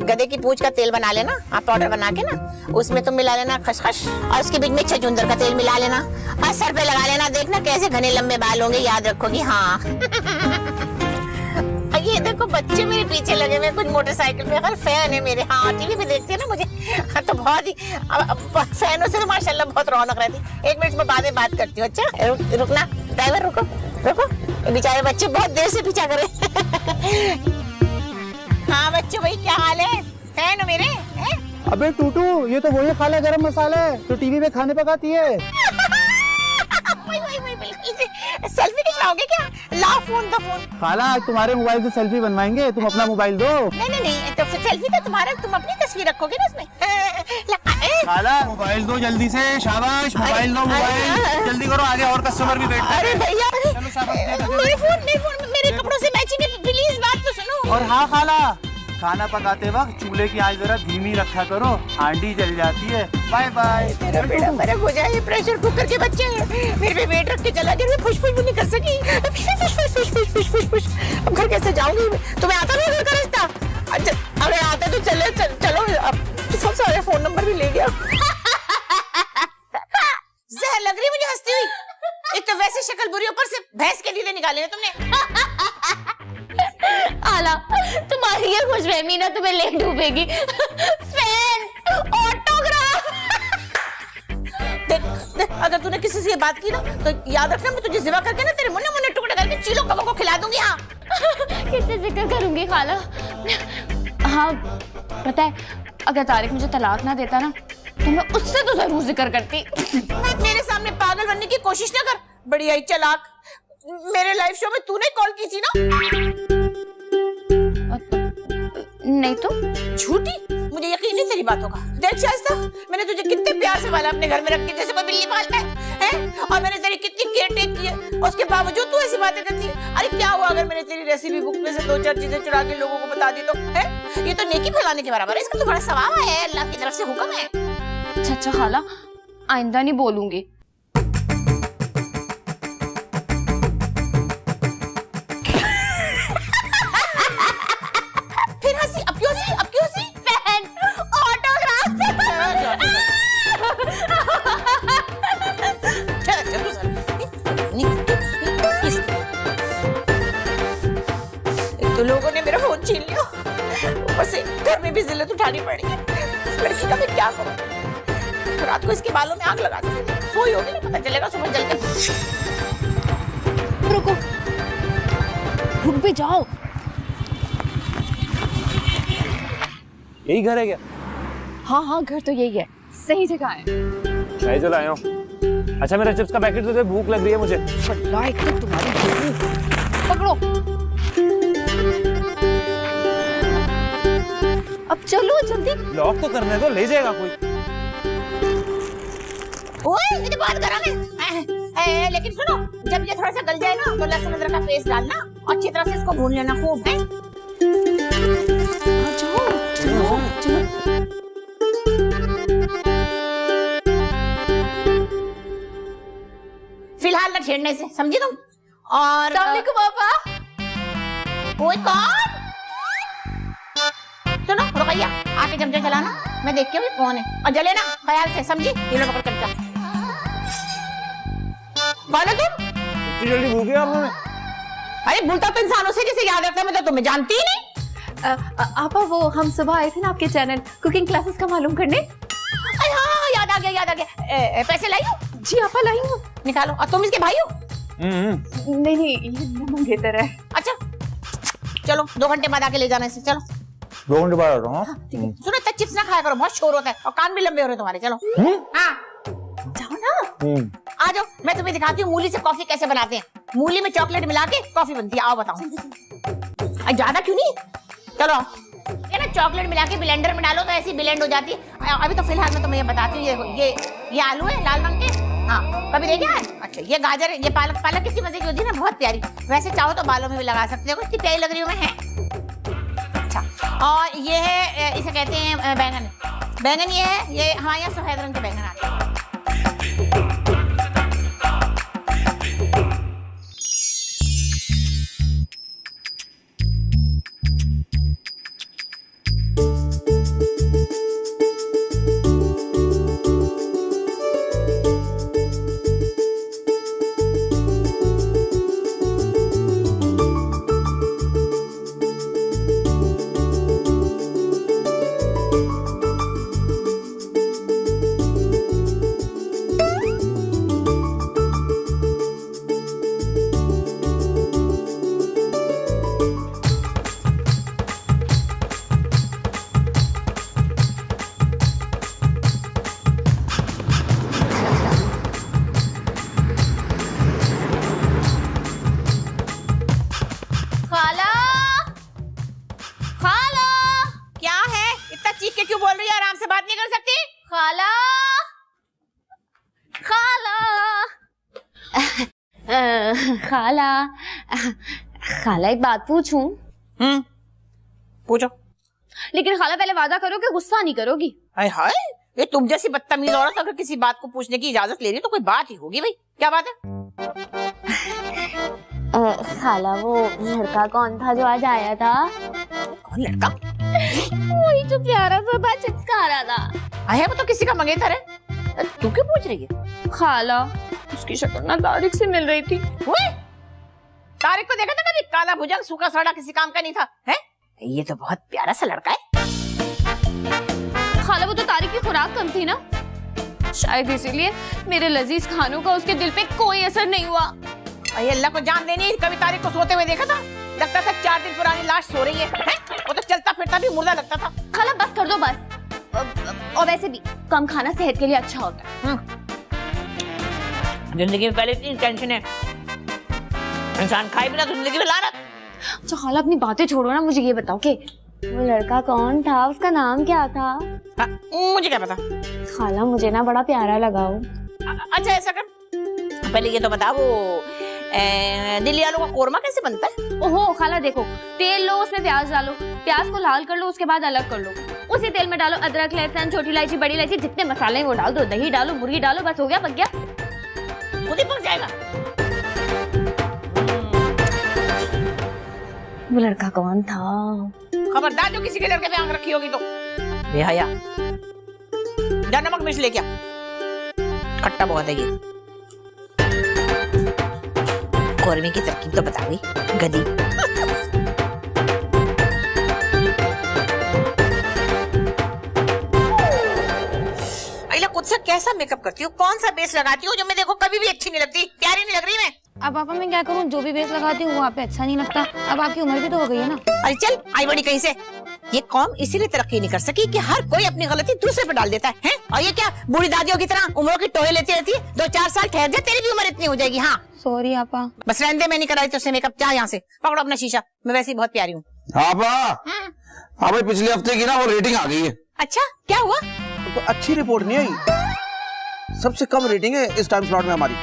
गधे की पूंछ का तेल बना लेना, आप पाउडर बना के ना उसमें तुम मिला लेना खसखस, और उसके बीच में छछूंदर का तेल मिला लेना और सर पे लगा लेना, देखना कैसे घने लंबे बाल होंगे, याद रखोगी। हाँ ये देखो बच्चे मेरे पीछे लगे हुए कुछ मोटरसाइकिल पे, अगर फैन है मेरे, हाँ टीवी पे देखते हैं ना मुझे, हाँ तो बहुत ही फैनों से तो माशाल्लाह बहुत रौनक रहती। एक मिनट में बाद में बात करती हूँ। अच्छा रुकना ड्राइवर, रुको रुको, बेचारे बच्चे बहुत देर से पीछा कर रहे। हाँ बच्चों भाई क्या हाल है, फैन हो मेरे है? अबे टूटू, ये तो वही खाला गरम मसाला है जो टीवी पे खाने पकाती है। सेल्फी खिंचवाओगे क्या? लाओ फोन का फोन। खाला आज तुम्हारे मोबाइल से सेल्फी बनवाएंगे, तुम अपना मोबाइल दो। नहीं, तो फिर सेल्फी तो तुम्हारा, तुम अपनी तस्वीर रखोगे ना उसमें। खाला मोबाइल दो जल्दी से, शाबाश मोबाइल दो मोबाइल। जल्दी करो, आगे और कस्टमर भी बैठ रहे हैं। अरे भैया मेरे फोन मेरे कपड़ों से मैचिंग है, प्लीज बात तो सुनो। और हाँ खाला, खाना पकाते वक्त चूल्हे की आंच जरा धीमी रखा करो, हांडी जल जाती है। Bye bye. तेरा बेटा बरक हो जाए, प्रेशर कुकर के बच्चे मेरे पे वेट रख के चला गया, मैं फुश भी नहीं कर सकी। फुश अब घर कैसे जाऊंगी? तुम्हें आता नहीं घर का रास्ता? अच्छा अरे आते तो चलो, अब सब सारे फोन नंबर भी ले गया। जहर लग रही मुझे हंसती हुई, एक तो वैसे शक्ल बुरी, ऊपर से भैंस के लीले निकाले हैं तुमने। आला तुम्हारी ये खुशफहमी ना तुम्हें ले डूबेगी। Fan, autograph. देख अगर तूने किसी से ये बात की ना तो याद रखना, मैं तुझे जिवा करके ना तेरे मुन्ने टुकड़े करके चीलों कबों को खिला दूंगी। हाँ किससे जिक्र करूंगी खाला? हाँ पता है, अगर तारिक मुझे तलाक ना देता ना तो मैं उससे तो जरूर जिक्र करती। मेरे सामने पागल बनने की कोशिश ना कर, बड़ी आई चालाक। मेरे लाइव शो में तूने कॉल की थी ना? नहीं तो झूठी, मुझे यकीन नहीं तेरी बातों का। देख शाइस्ता, मैंने तुझे कितने प्यार से पाला अपने घर में रख के, जैसे कोई बिल्ली पालता है? और मैंने तेरी कितनी केयर टेक की है, उसके बावजूद तू ऐसी बातें करती है। अरे क्या हुआ अगर मैंने तेरी रेसिपी बुक में से 2-4 चीजें चुरा के लोगों को बता दी तो? है ये तो नेकी फैलाने के बराबर है, इसका तो बड़ा सवाब है, अल्लाह की तरफ से हुक्म है। अच्छा खाला, आइंदा नहीं बोलूंगी। तो लोगों ने मेरा फोन छीन लिया, ऊपर से घर में भी जिल्लत उठानी पड़ी है। इस लड़की का मैं क्या करूं? रात को इसके बालों में आग लगा दूं, सोई होगी ना, पता चलेगा सुबह जल के। रुक भी जाओ। यही घर है क्या? हाँ घर तो यही है, सही जगह है। मैं चला आया हूँ। अच्छा मेरा चिप्स का पैकेट दे दो, भूख लग रही है मुझे। तुम्हारी पकड़ो, अब चलो जल्दी। लॉक तो करने दो, ले जाएगा कोई। ओए ये तो बहुत गरम है। लेकिन सुनो, जब ये थोड़ा सा गल जाए ना तो लहसुन अदरक का पेस्ट डालना और अच्छी तरह से इसको भून लेना खूब। है चलो। फिलहाल न छेड़ने से, समझी तुम? और पापा। ओए कौन? सुनो रुकैया, आके चमचा चलाना, मैं देख के भी कौन है, और जले ना ख्याल से, समझी? ये लो पकड़ चमचा। कौन है तुम? इतनी जल्दी भूख गया आपने? अरे भूलता तो इंसानों से जैसे याद रखता, मैं तो तुम्हें जानती ही नहीं। आपा वो हम सुबह आए थे ना आपके चैनल कुकिंग क्लासेस का मालूम करने। आ गया। पैसे लाई हो? जी आपा लाई हूँ। निकालो। और तुम इसके भाई हो? नहीं नहीं, ये मंगेतर है। अच्छा चलो 2 घंटे बाद आके ले जाना इसे। चलो 2 घंटे बाद आ रहा हूँ। सुनो, इतना चिप्स ना खाया करो, बहुत शोर होता है और कान भी लंबे हो रहे तुम्हारे। चलो हाँ जाओ ना, आ जाओ। मैं तुम्हें दिखाती हूँ मूली से कॉफी कैसे बनाते हैं। मूली में चॉकलेट मिला के कॉफी बनती है। आओ बताओ। ज्यादा क्यों नहीं, चलो। ये ना चॉकलेट मिला के ब्लेंडर में डालो तो ऐसी ब्लेंड हो जाती है। अभी तो फिलहाल मैं तुम्हें ये बताती हूँ। ये आलू है लाल रंग के। हाँ कभी देखा है? अच्छा ये गाजर है, ये पालक। पालक कितनी मजे की होती है ना, बहुत प्यारी। वैसे चाहो तो बालों में भी लगा सकते हो, कितनी प्यारी लग रही हूँ मैं, है। अच्छा और ये है, इसे कहते हैं बैंगन। बैंगन ये है, ये हमारे यहाँ सफेद रंग के बैंगन आते हैं। खाला, खाला, क्या है? इतना चीख के क्यों बोल रही है? आराम से बात नहीं कर सकती? खाला, खाला, खाला, खाला एक बात पूछूं? पूछो। लेकिन खाला पहले वादा करो कि गुस्सा नहीं करोगी। हाय हाय, ये तुम जैसी बदतमीज औरत अगर किसी बात को पूछने की इजाजत ले रही है तो कोई बात ही होगी भाई। क्या बात है? खाला वो लड़का कौन था जो आज आया था? कौन लड़का? वही जो प्यारा सा था, चिपका रहा था। आया वो तो किसी का मंगेतर है। तू क्यों पूछ रही है? खाला उसकी शक्ल ना तारिक से मिल रही थी। ओए, तारिक को देखा था कभी? काला भुजंग सूखा सड़ा किसी काम का नहीं था। है? ये तो बहुत प्यारा सा लड़का है। खाला वो तो तारिक की खुराक कम थी ना, शायद इसीलिए मेरे लजीज खानों का उसके दिल पे कोई असर नहीं हुआ। अरे अल्लाह को जान देनी, कभी तारिक को सोते हुए देखा था? लगता था 4 दिन पुरानी लाश सो रही है। वो तो चलता फिरता भी मुर्दा लगता था। खाला बस कर दो बस। और वैसे भी कम खाना सेहत के लिए अच्छा होता है। जिंदगी में पहले इतनी टेंशन है, इंसान खाए बिना तो जिंदगी में लानत। अच्छा खाला अपनी बातें छोड़ो ना, मुझे ये बताओ कि वो लड़का कौन था, उसका नाम क्या था? मुझे क्या पता? खाला मुझे ना बड़ा प्यारा लगा वो। अच्छा ऐसा कर, पहले ये तो बता, वो दिल्ली आलू का कोरमा कैसे बनता है? ओहो खाला देखो, तेल लो, उसमें प्याज डालो, प्याज को लाल कर लो, उसके बाद अलग कर लो, उसी तेल में डालो अदरक, लहसुन, छोटी इलायची, बड़ी इलायची, जितने मसाले हैं वो डाल दो, दही डालो, मुर्गी डालो, बस हो गया, पक गया। खुद ही पक जाएगा। वो लड़का कौन था? खबरदार जो किसी के लड़के पे आंख रखी होगी तो बेहया। जा नमक मिर्च लेके आ, खट्टा बहुत है ये। कोरमे की तरकीब तो बता गई गधी। अइला खुद से कैसा मेकअप करती हो? कौन सा बेस लगाती हो जो मैं देखो कभी भी अच्छी नहीं लगती, प्यारी नहीं लग रही मैं? अब पापा मैं क्या करूं, जो भी बेस लगाती हूँ वहाँ पे अच्छा नहीं लगता। अब आपकी उम्र भी तो हो गई है ना। अरे चल आई बड़ी कहीं से। ये कौम इसीलिए तरक्की नहीं कर सकी कि हर कोई अपनी गलती दूसरे पे डाल देता है? और ये क्या बूढ़ी दादियों की तरह उम्रों की टोहे लेती रहती है? 2-4 साल ठहर जा, तेरी भी उम्र इतनी हो जाएगी। हाँ सॉरी आपा। बस रहने दे, मैं नहीं कराई तुझसे मेकअप। जा यहाँ से, पकड़ो अपना शीशा, मैं वैसे ही बहुत प्यारी हूँ। हाँ भाई पिछले हफ्ते की ना वो रेटिंग आ गई है। अच्छा क्या हुआ? तो अच्छी रिपोर्ट नहीं आई, सबसे कम रेटिंग है इस टाइम स्लॉट में हमारी।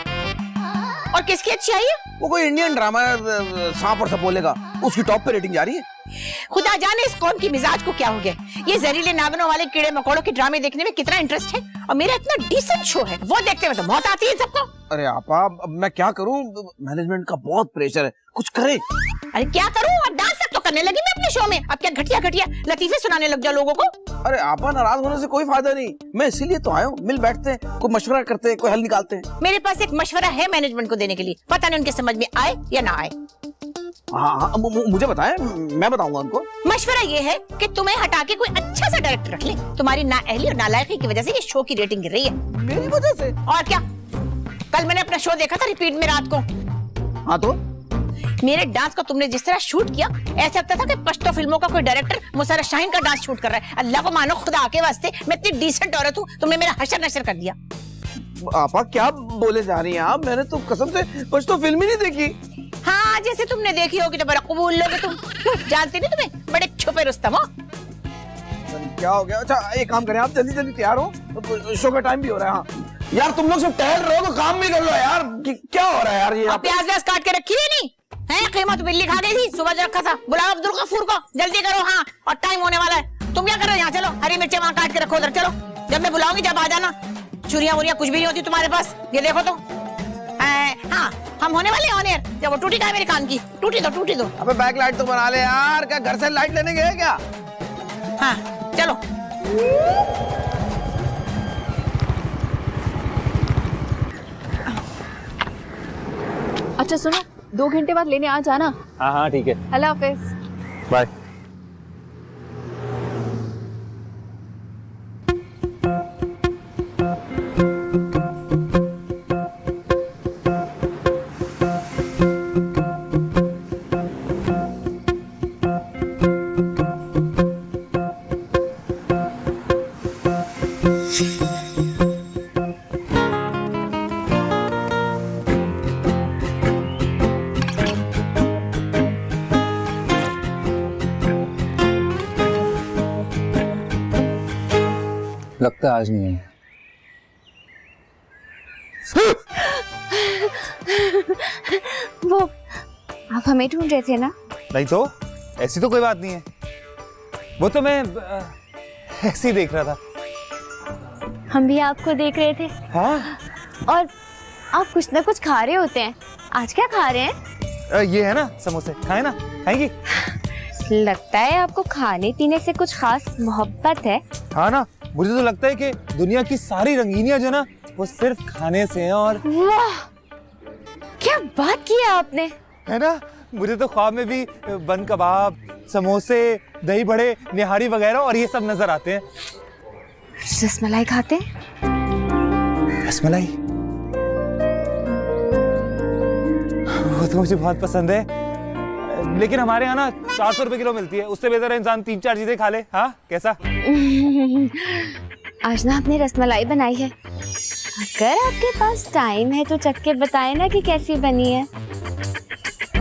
और किसकी अच्छी आई है? वो कोई इंडियन ड्रामा है, सांप और सपोले का, उसकी टॉप पे रेटिंग जा रही है। खुदा जाने इस कौम की मिजाज को क्या हो गया। ये जहरीले नागनों वाले कीड़े मकोड़ों के ड्रामे देखने में कितना इंटरेस्ट है, और मेरा इतना डिसेंट शो है, वो देखते हुए तो मौत आती है सबको। अरे आपा अब मैं क्या करूं, मैनेजमेंट का बहुत प्रेशर है, कुछ करे। अरे क्या करूं, और डांस तक तो करने लगी मैं अपने शो में। अब क्या घटिया घटिया लतीफे सुनाने लग जाओ लोगों को? अरे आपा नाराज होने से कोई फायदा नहीं, मैं इसीलिए तो आया हूँ। मिल बैठते हैं, कोई मशवरा करते हैं, कोई हल निकालते हैं। मेरे पास एक मशवरा है मैनेजमेंट को देने के लिए, पता नहीं उनके समझ में आए या ना आए। हाँ हाँ मुझे बताएं, मैं बताऊंगा उनको। मशवरा ये है कि तुम्हें हटा के कोई अच्छा सा डायरेक्टर रख ले। तुम्हारी नाअहली और नालायकी की वजह से ये शो की रेटिंग गिर रही है। मेरी वजह से? और क्या, कल मैंने अपना शो देखा था रिपीट में रात को। हाँ तो मेरे डांस को तुमने जिस तरह शूट किया, ऐसा लगता था कि पश्तो फिल्मों का कोई डायरेक्टर मुसर्रत शाहीन का डांस शूट कर रहा है। अल्लाह को मानो, खुदा के वास्ते, मैं इतनी डिसेंट औरत हूँ, तुमने मेरा हशर नशर कर दिया। आपा क्या बोले जा रही हैं आप? मैंने तो कसम से पश्तो फिल्म ही नहीं देखी। हाँ, जैसे तुमने देखी होगी तो बड़ा कबूल लोगे तुम। जानती नहीं तुम्हें, बड़े छुपे रुस्तम हो। क्या हो गया? अच्छा एक काम करें, आप जल्दी जल्दी तैयार हो, शो का टाइम भी हो रहा है। हाँ यार, तुम लोग सब टहल रहे हो तो काम भी कर लो यार। क्या हो रहा है यार? ये प्याज व्याज काट के रखी है नहीं है? कीमत बिल्ली खा गई थी, सुबह जो रखा था। बुलाओ अब्दुल गफूर को, जल्दी करो। हाँ, और टाइम होने वाला है। तुम क्या कर रहे हो यहाँ? चलो हरी मिर्चें वहाँ काट के रखो उधर। चलो, जब मैं बुलाऊंगी जब आ जाना। चुरियां वुरियां कुछ भी नहीं होती तुम्हारे पास, ये देखो तो। हाँ, हम होने वाले ऑन एयर। जब वो टूटी मेरे कान की, टूटी दो। अबे बैक लाइट तो बना ले यार, क्या घर से लाइट लेने गए क्या? हाँ चलो। अच्छा सुनो, 2 घंटे बाद लेने आ जाना। हाँ हाँ ठीक है, अल्लाह हाफिज। बाय। लगता है आज नहीं है। वो आप हमें ढूंढ रहे थे ना? नहीं तो ऐसी तो कोई बात नहीं है, वो तो मैं ऐसे ही देख रहा था। हम भी आपको देख रहे थे। हाँ? और आप कुछ ना कुछ खा रहे होते हैं। आज क्या खा रहे हैं? ये है ना समोसे, खाए ना? खाएंगी? लगता है आपको खाने पीने से कुछ खास मोहब्बत है। हाँ ना, मुझे तो लगता है कि दुनिया की सारी रंगीनियां जो ना वो सिर्फ खाने से हैं। और वाह, क्या बात की है आपने। है ना, मुझे तो ख्वाब में भी बन कबाब, समोसे, दही बड़े, निहारी वगैरह और ये सब नजर आते हैं। रसमलाई खाते हैं? रसमलाई? वो तो मुझे बहुत पसंद है, लेकिन हमारे यहाँ ना 400 रुपए किलो मिलती है। उससे बेहतर है इंसान 3-4 चीजें खा ले। हाँ कैसा? आज ना आपने रसमलाई बनाई है। अगर आपके पास टाइम है तो चख के बताएं ना कि कैसी बनी है।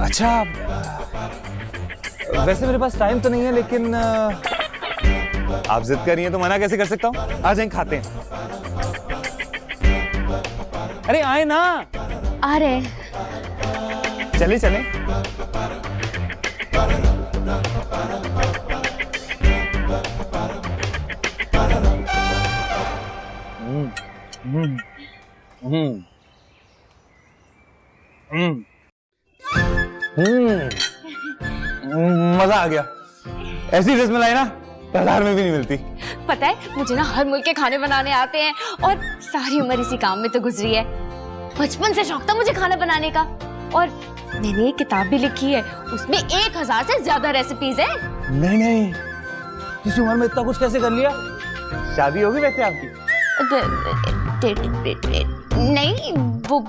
अच्छा, वैसे मेरे पास टाइम तो नहीं है, लेकिन आप जिद कर रही हैं तो मना कैसे कर सकता हूँ। आ जाएं, खाते हैं। अरे आए ना। आ रहे। चले चले। मजा आ गया। ऐसी रसमलाई ना बाजार में भी नहीं मिलती। पता है, मुझे ना हर मुल्क के खाने बनाने आते हैं और सारी उम्र इसी काम में तो गुजरी है। बचपन से शौक था मुझे खाना बनाने का, और मैंने एक किताब भी लिखी है, उसमें 1000 से ज्यादा रेसिपीज है। नहीं, इस उम्र में इतना कुछ कैसे कर लिया? शादी होगी वैसे आपकी? नहीं, वो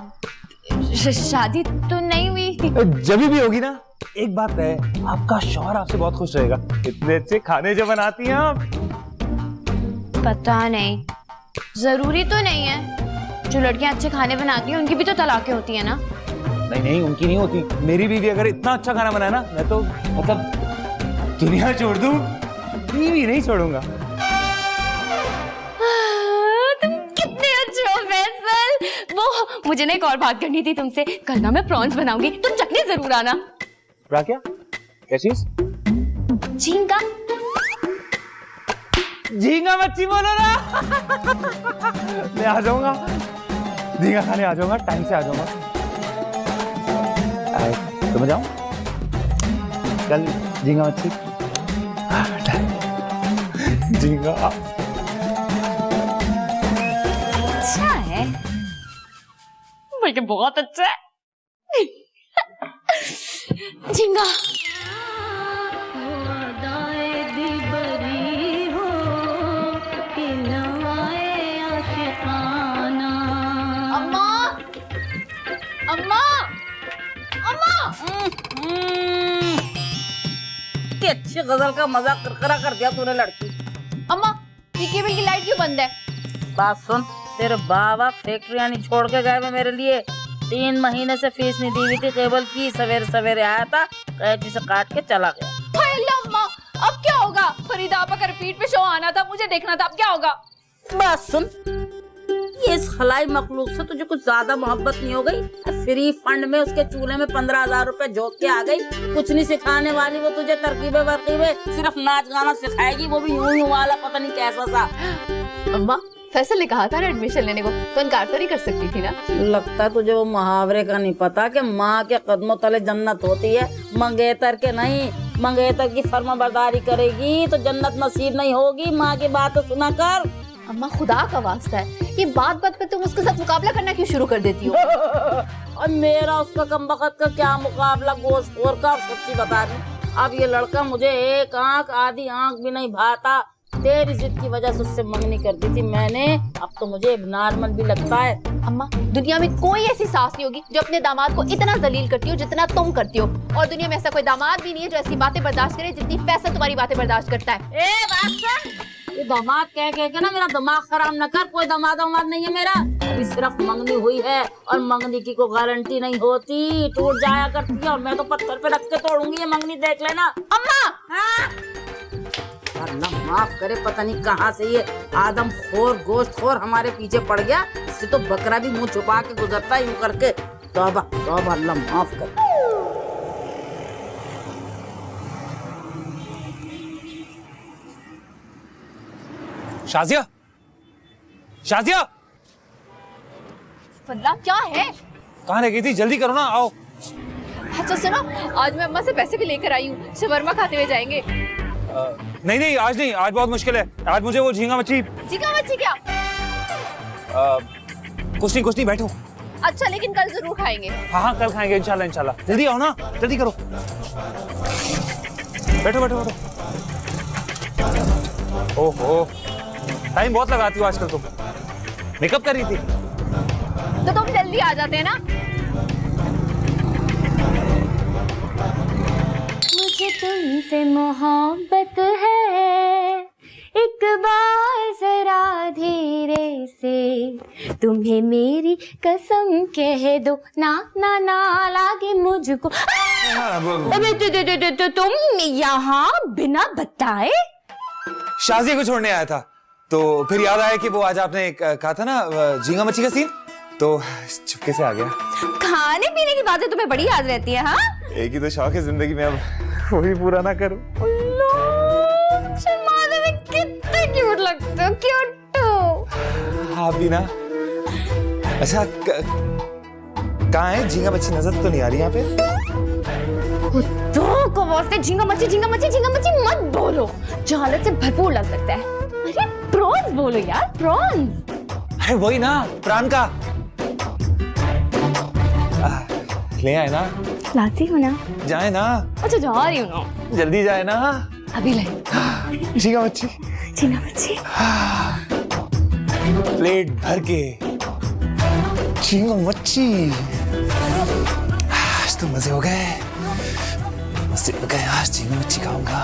शादी तो नहीं हुई। जब भी होगी ना, एक बात है, आपका शौहर आपसे बहुत खुश रहेगा। इतने अच्छे खाने जो बनाती हैं आप। पता नहीं, जरूरी तो नहीं है। जो लड़कियां अच्छे खाने बनाती हैं उनकी भी तो तलाकें होती है ना। नहीं, उनकी नहीं होती। मेरी बीवी अगर इतना अच्छा खाना बनाए ना, मैं तो मतलब दुनिया छोड़ दूं, बीवी नहीं छोड़ूंगा। तुम कितने अच्छे हो फैसल। वो मुझे ना एक और बात करनी थी तुमसे। कल ना मैं प्रॉन्स बनाऊंगी, तुम चखने जरूर आना। क्या चीज? झींगा। झींगा मच्छी बोलो ना। मैं आ जाऊंगा, झींगा खाने आ जाऊंगा, टाइम से आ जाऊंगा। तो मैं जाऊं कल झींगा मच्छी? झींगा अच्छा है, मुझे बहुत अच्छा है। झिंगा अम्मा अम्मा अम्मा इतनी अच्छी गजल का मजाक करकरा कर दिया तूने लड़की। अम्मा ये केबल की लाइट क्यों बंद है? बात सुन, तेरे बाबा फैक्ट्रियां नहीं छोड़ के गए वे मेरे लिए। 3 महीने से फीस नहीं दी हुई थी केबल की। सवेरे सवेरे आया था, कैंची से काट के चला गया। हाय अल्लाह अम्मा, अब क्या होगा? फरीदा आपा का रिपीट पे शो आना था, मुझे देखना था, अब क्या होगा? बात सुन, ये इस खलाई मखलूक से तुझे कुछ ज्यादा मोहब्बत नहीं हो गई? फ्री फंड में उसके चूल्हे में 15,000 रुपए जोत के आ गई। कुछ नहीं सिखाने वाली वो तुझे, तरकीबे वरकीबे, सिर्फ नाच गाना सिखाएगी, वो भी यूं वाला पता नहीं कैसा सा। अम्मा फैसल ने कहा था ना एडमिशन लेने को, तो इनकार तो नहीं कर सकती थी ना? लगता तुझे वो मुहावरे का नहीं पता कि माँ के कदमों तले जन्नत होती है, मंगेतर के नहीं। मंगेतर की फर्माबरदारी करेगी तो जन्नत नसीब नहीं होगी। माँ की बात सुना कर। अम्मा खुदा का वास्ता है, ये बात बात पे तुम उसके साथ मुकाबला करना क्यों शुरू कर देती हो? और मेरा उसका कमबख्त का क्या मुकाबला गोश्तखोर का। सच्ची बता रही, अब ये लड़का मुझे एक आंख आधी आंख भी नहीं भाता। तेरी जिद की वजह से उससे मंगनी कर दी थी मैंने, अब तो मुझे नॉर्मल भी लगता है। अम्मा दुनिया में कोई ऐसी सास नहीं होगी जो अपने दामाद को इतना जलील करती हो जितना तुम करती हो, और दुनिया में ऐसा कोई दामाद भी नहीं है जो ऐसी बातें बर्दाश्त करे जितनी फैसल तुम्हारी बातें बर्दाश्त करता है। ए बात सुन, ये दामाद कह के ना मेरा दिमाग खराब न कर। कोई दामाद नहीं है मेरा, अभी सिर्फ मंगनी हुई है, और मंगनी की कोई गारंटी नहीं होती, टूट जाया करती है। और मैं तो पत्थर पे रख के तोड़ूंगी ये मंगनी, देख लेना। अम्मा हाँ? अल्लाह माफ करे, पता नहीं कहाँ से ये आदम खोर गोश्त खोर हमारे पीछे पड़ गया। इससे तो बकरा भी मुंह छुपा के गुजरता यूं करके। तौबा तौबा, अल्लाह माफ कर। शाजिया, शाजिया फल्ला क्या है? कहाँ रह गई थी? जल्दी करो ना, आओ। अच्छा सुनो, आज मैं अम्मा से पैसे भी लेकर आई हूँ, शवरमा खाते हुए जाएंगे। नहीं नहीं, आज नहीं, आज बहुत मुश्किल है। आज मुझे वो झींगा मच्छी। झींगा मच्छी क्या? कुछ नहीं, बैठो। अच्छा लेकिन कल जरूर खाएंगे। हाँ कल खाएंगे इंशाल्लाह इंशाल्लाह। जल्दी आओ ना, जल्दी करो। बैठो। ओहो, टाइम बहुत लगाती हो आजकल तुम। मेकअप कर रही थी? तो तुम जल्दी आ जाते हैं ना। मुझे तुमसे मोहब्बत है, एक बार जरा धीरे से तुम्हें मेरी कसम कह दो, ना लागे मुझको। तुम यहाँ बिना बताए? शाजिया को छोड़ने आया था, तो फिर याद आया कि वो आज आपने कहा था ना झींगा मच्छी का सीन, तो चुपके से आ गया। खाने पीने की बातें तुम्हें बड़ी याद रहती है। हाँ, एक ही तो शौक है जिंदगी में, अब वही पूरा ना करूं। शर्माने में कितने क्यूट लगते हो, क्यूट हो। हाँ भी ना। अच्छा कहाँ है झींगा मच्छी? नजर तो नहीं आ रही यहाँ पे। तो को वास्ते झींगा मच्छी मत बोलो, जहालत से भरपूर लग सकता है। अरे प्रॉन्स बोलो यार, प्रॉन्स। अरे वही ना, प्राण का। ले आए ना? लाती हूँ ना। जाए ना। अच्छा जा रही हूँ ना। जल्दी जाए ना। अभी ले। झींगा मच्छी। प्लेट भर के झींगा मच्छी। आज तो मजे हो गए, आज झींगा मच्छी खाऊंगा।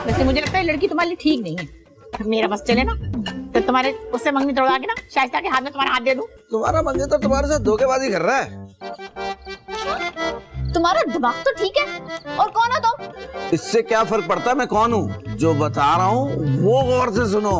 वैसे मुझे लगता है लड़की तुम्हारे लिए ठीक नहीं है। मेरा बस चले ना, तो तुम्हारे उससे मंगनी तोड़वा के ना शाइस्ता के हाथ में तुम्हारा हाथ दे दूं। तुम्हारा मंगेतर तुम्हारे साथ धोखेबाजी कर रहा है। तुम्हारा दिमाग तो ठीक है, और कौन हो तुम? इससे क्या फर्क पड़ता है मैं कौन हूँ? जो बता रहा हूँ वो गौर से सुनो।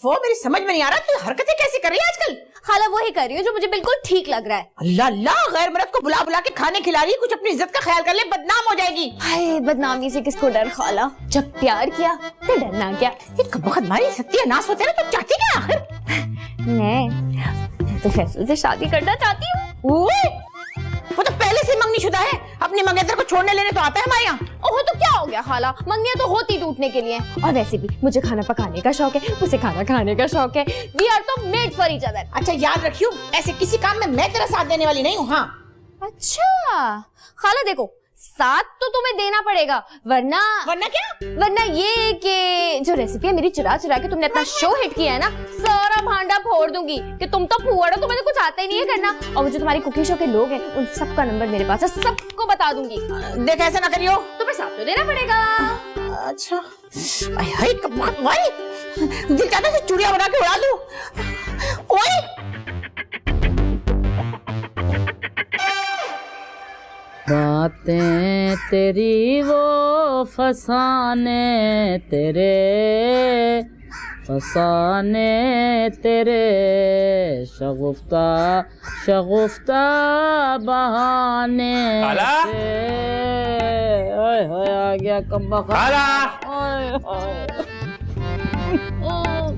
वो मेरी समझ में नहीं आ रहा, तू हरकतें कैसी कर रही है आजकल? खाला वो ही कर रही हो जो मुझे बिल्कुल ठीक लग रहा है। अल्लाह अल्लाह, गैर मर्द को बुला बुला के खाने खिला रही है, कुछ अपनी इज्जत का ख्याल कर ले, बदनाम हो जाएगी। हाय, बदनामी से किसको डर खाला, जब प्यार किया तो डरना क्या। ये कबख्त मारी सत्यानाश होते ना, तो चाहती क्या आखिर? मैं तो फैसल से शादी करना चाहती हूँ। वो तो पहले से मंगनी शुदा है? अपनी मंगेतर को छोड़ने लेने तो आता है हमारे यहाँ। ओहो तो क्या हो गया खाला, मंगनियां तो होती टूटने के लिए। और वैसे भी मुझे खाना पकाने का शौक है, उसे खाना खाने का शौक है। वी आर तो मेड फॉर ईच अदर। अच्छा याद रखियो, ऐसे किसी काम में मैं तेरा साथ देने वाली नहीं हूँ। हाँ अच्छा खाला देखो, साथ तो तुम्हें देना पड़ेगा, वरना वरना क्या? वरना ये कि जो रेसिपी है मेरी चुरा चुरा के तुमने अपना शो हिट किया है ना, सारा भांडा फोड़ दूंगी कि तुम तो फूहड़ हो, तुम्हें तो कुछ आता ही नहीं है करना। और वो जो तुम्हारी कुकिंग शो के लोग हैं उन सबका नंबर मेरे पास है, सबको बता दूंगी। देख ऐसा ना करियो, तुम्हें साथ तो देना पड़ेगा। अच्छा हाय दिल चाहता है चूड़िया बना के उड़ा दूं। ओए बातें तेरी वो फसाने तेरे, फसाने तेरे, शगुफ्ता शगुफ्ता बहाने खाला? ओए होए आ गया कम्बा खाला,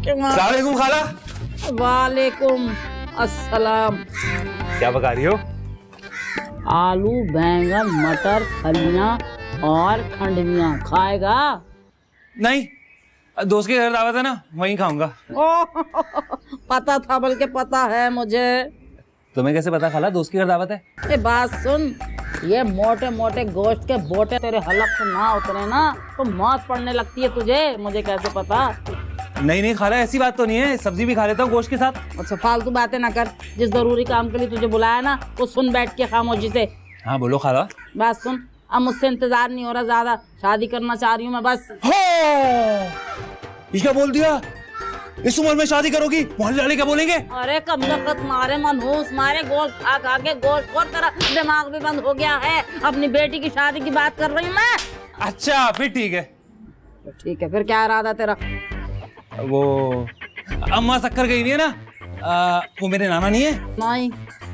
सलाम खाला। वालेकुम अस्सलाम। क्या पका रही हो? आलू बैंगन मटर फलियां और खंडवियां खाएगा? नहीं, दोस्त के घर दावत है ना, वहीं खाऊंगा। पता था, बल्कि पता है मुझे। तुम्हें कैसे पता खाला दोस्त की घर दावत है? ये बात सुन, ये मोटे मोटे गोश्त के बोटे तेरे हलक से ना उतरे ना तो मौत पड़ने लगती है तुझे। मुझे कैसे पता? नहीं नहीं खाला, ऐसी बात तो नहीं है, सब्जी भी खा लेता हूँ गोश्त के साथ। अच्छा फालतू बातें ना कर, जिस जरूरी काम के लिए तुझे बुलाया ना वो सुन बैठ के खामोशी से। हाँ बोलो खाला। बात सुन, अब मुझसे इंतजार नहीं हो रहा ज्यादा, शादी करना चाह रही हूँ मैं बस। ये क्या बोल दिया? इस उम्र में शादी करोगी? मोहल्ले वाले क्या बोलेंगे? अरे कम दकत मारे मनहूस मारे, गोश्त खा खा के गोश्त और तेरा दिमाग भी बंद हो गया है। अपनी बेटी की शादी की बात कर रही हूँ मैं। अच्छा फिर ठीक है। ठीक है, फिर क्या इरादा तेरा? वो अम्मा शक्कर गई नहीं है ना, वो मेरे नाना नहीं है? नहीं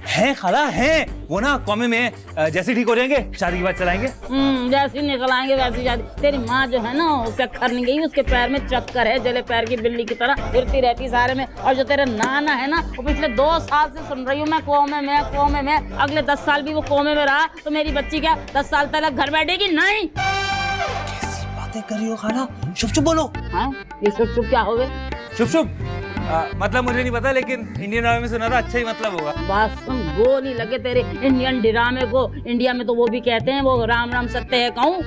है खाला है, वो ना कौमे में जैसे ठीक हो जाएंगे शादी के बाद चलाएंगे। जैसी निकल आएंगे वैसी शादी। तेरी माँ जो है ना उसे अक्खर नहीं गई, उसके पैर में चक्कर है, जले पैर की बिल्ली की तरह फिरती रहती सारे में। और जो तेरे नाना है ना वो पिछले 2 साल से सुन रही हूँ मैं, कोमे में। अगले 10 साल भी वो कोमे में रहा तो मेरी बच्ची क्या 10 साल तक घर बैठेगी? नहीं। कैसी बातें कर रही हो खाला? चुप चुप बोलो। हाँ ये चुप चुप क्या हो गए? चुप चुप मतलब मुझे नहीं पता, लेकिन इंडियन ड्रामे में सुना था, अच्छा ही मतलब होगा। बात सुन, गो नहीं लगे तेरे इंडियन ड्रामे को। इंडिया में तो वो भी कहते हैं वो राम राम सत्य है कहूँ।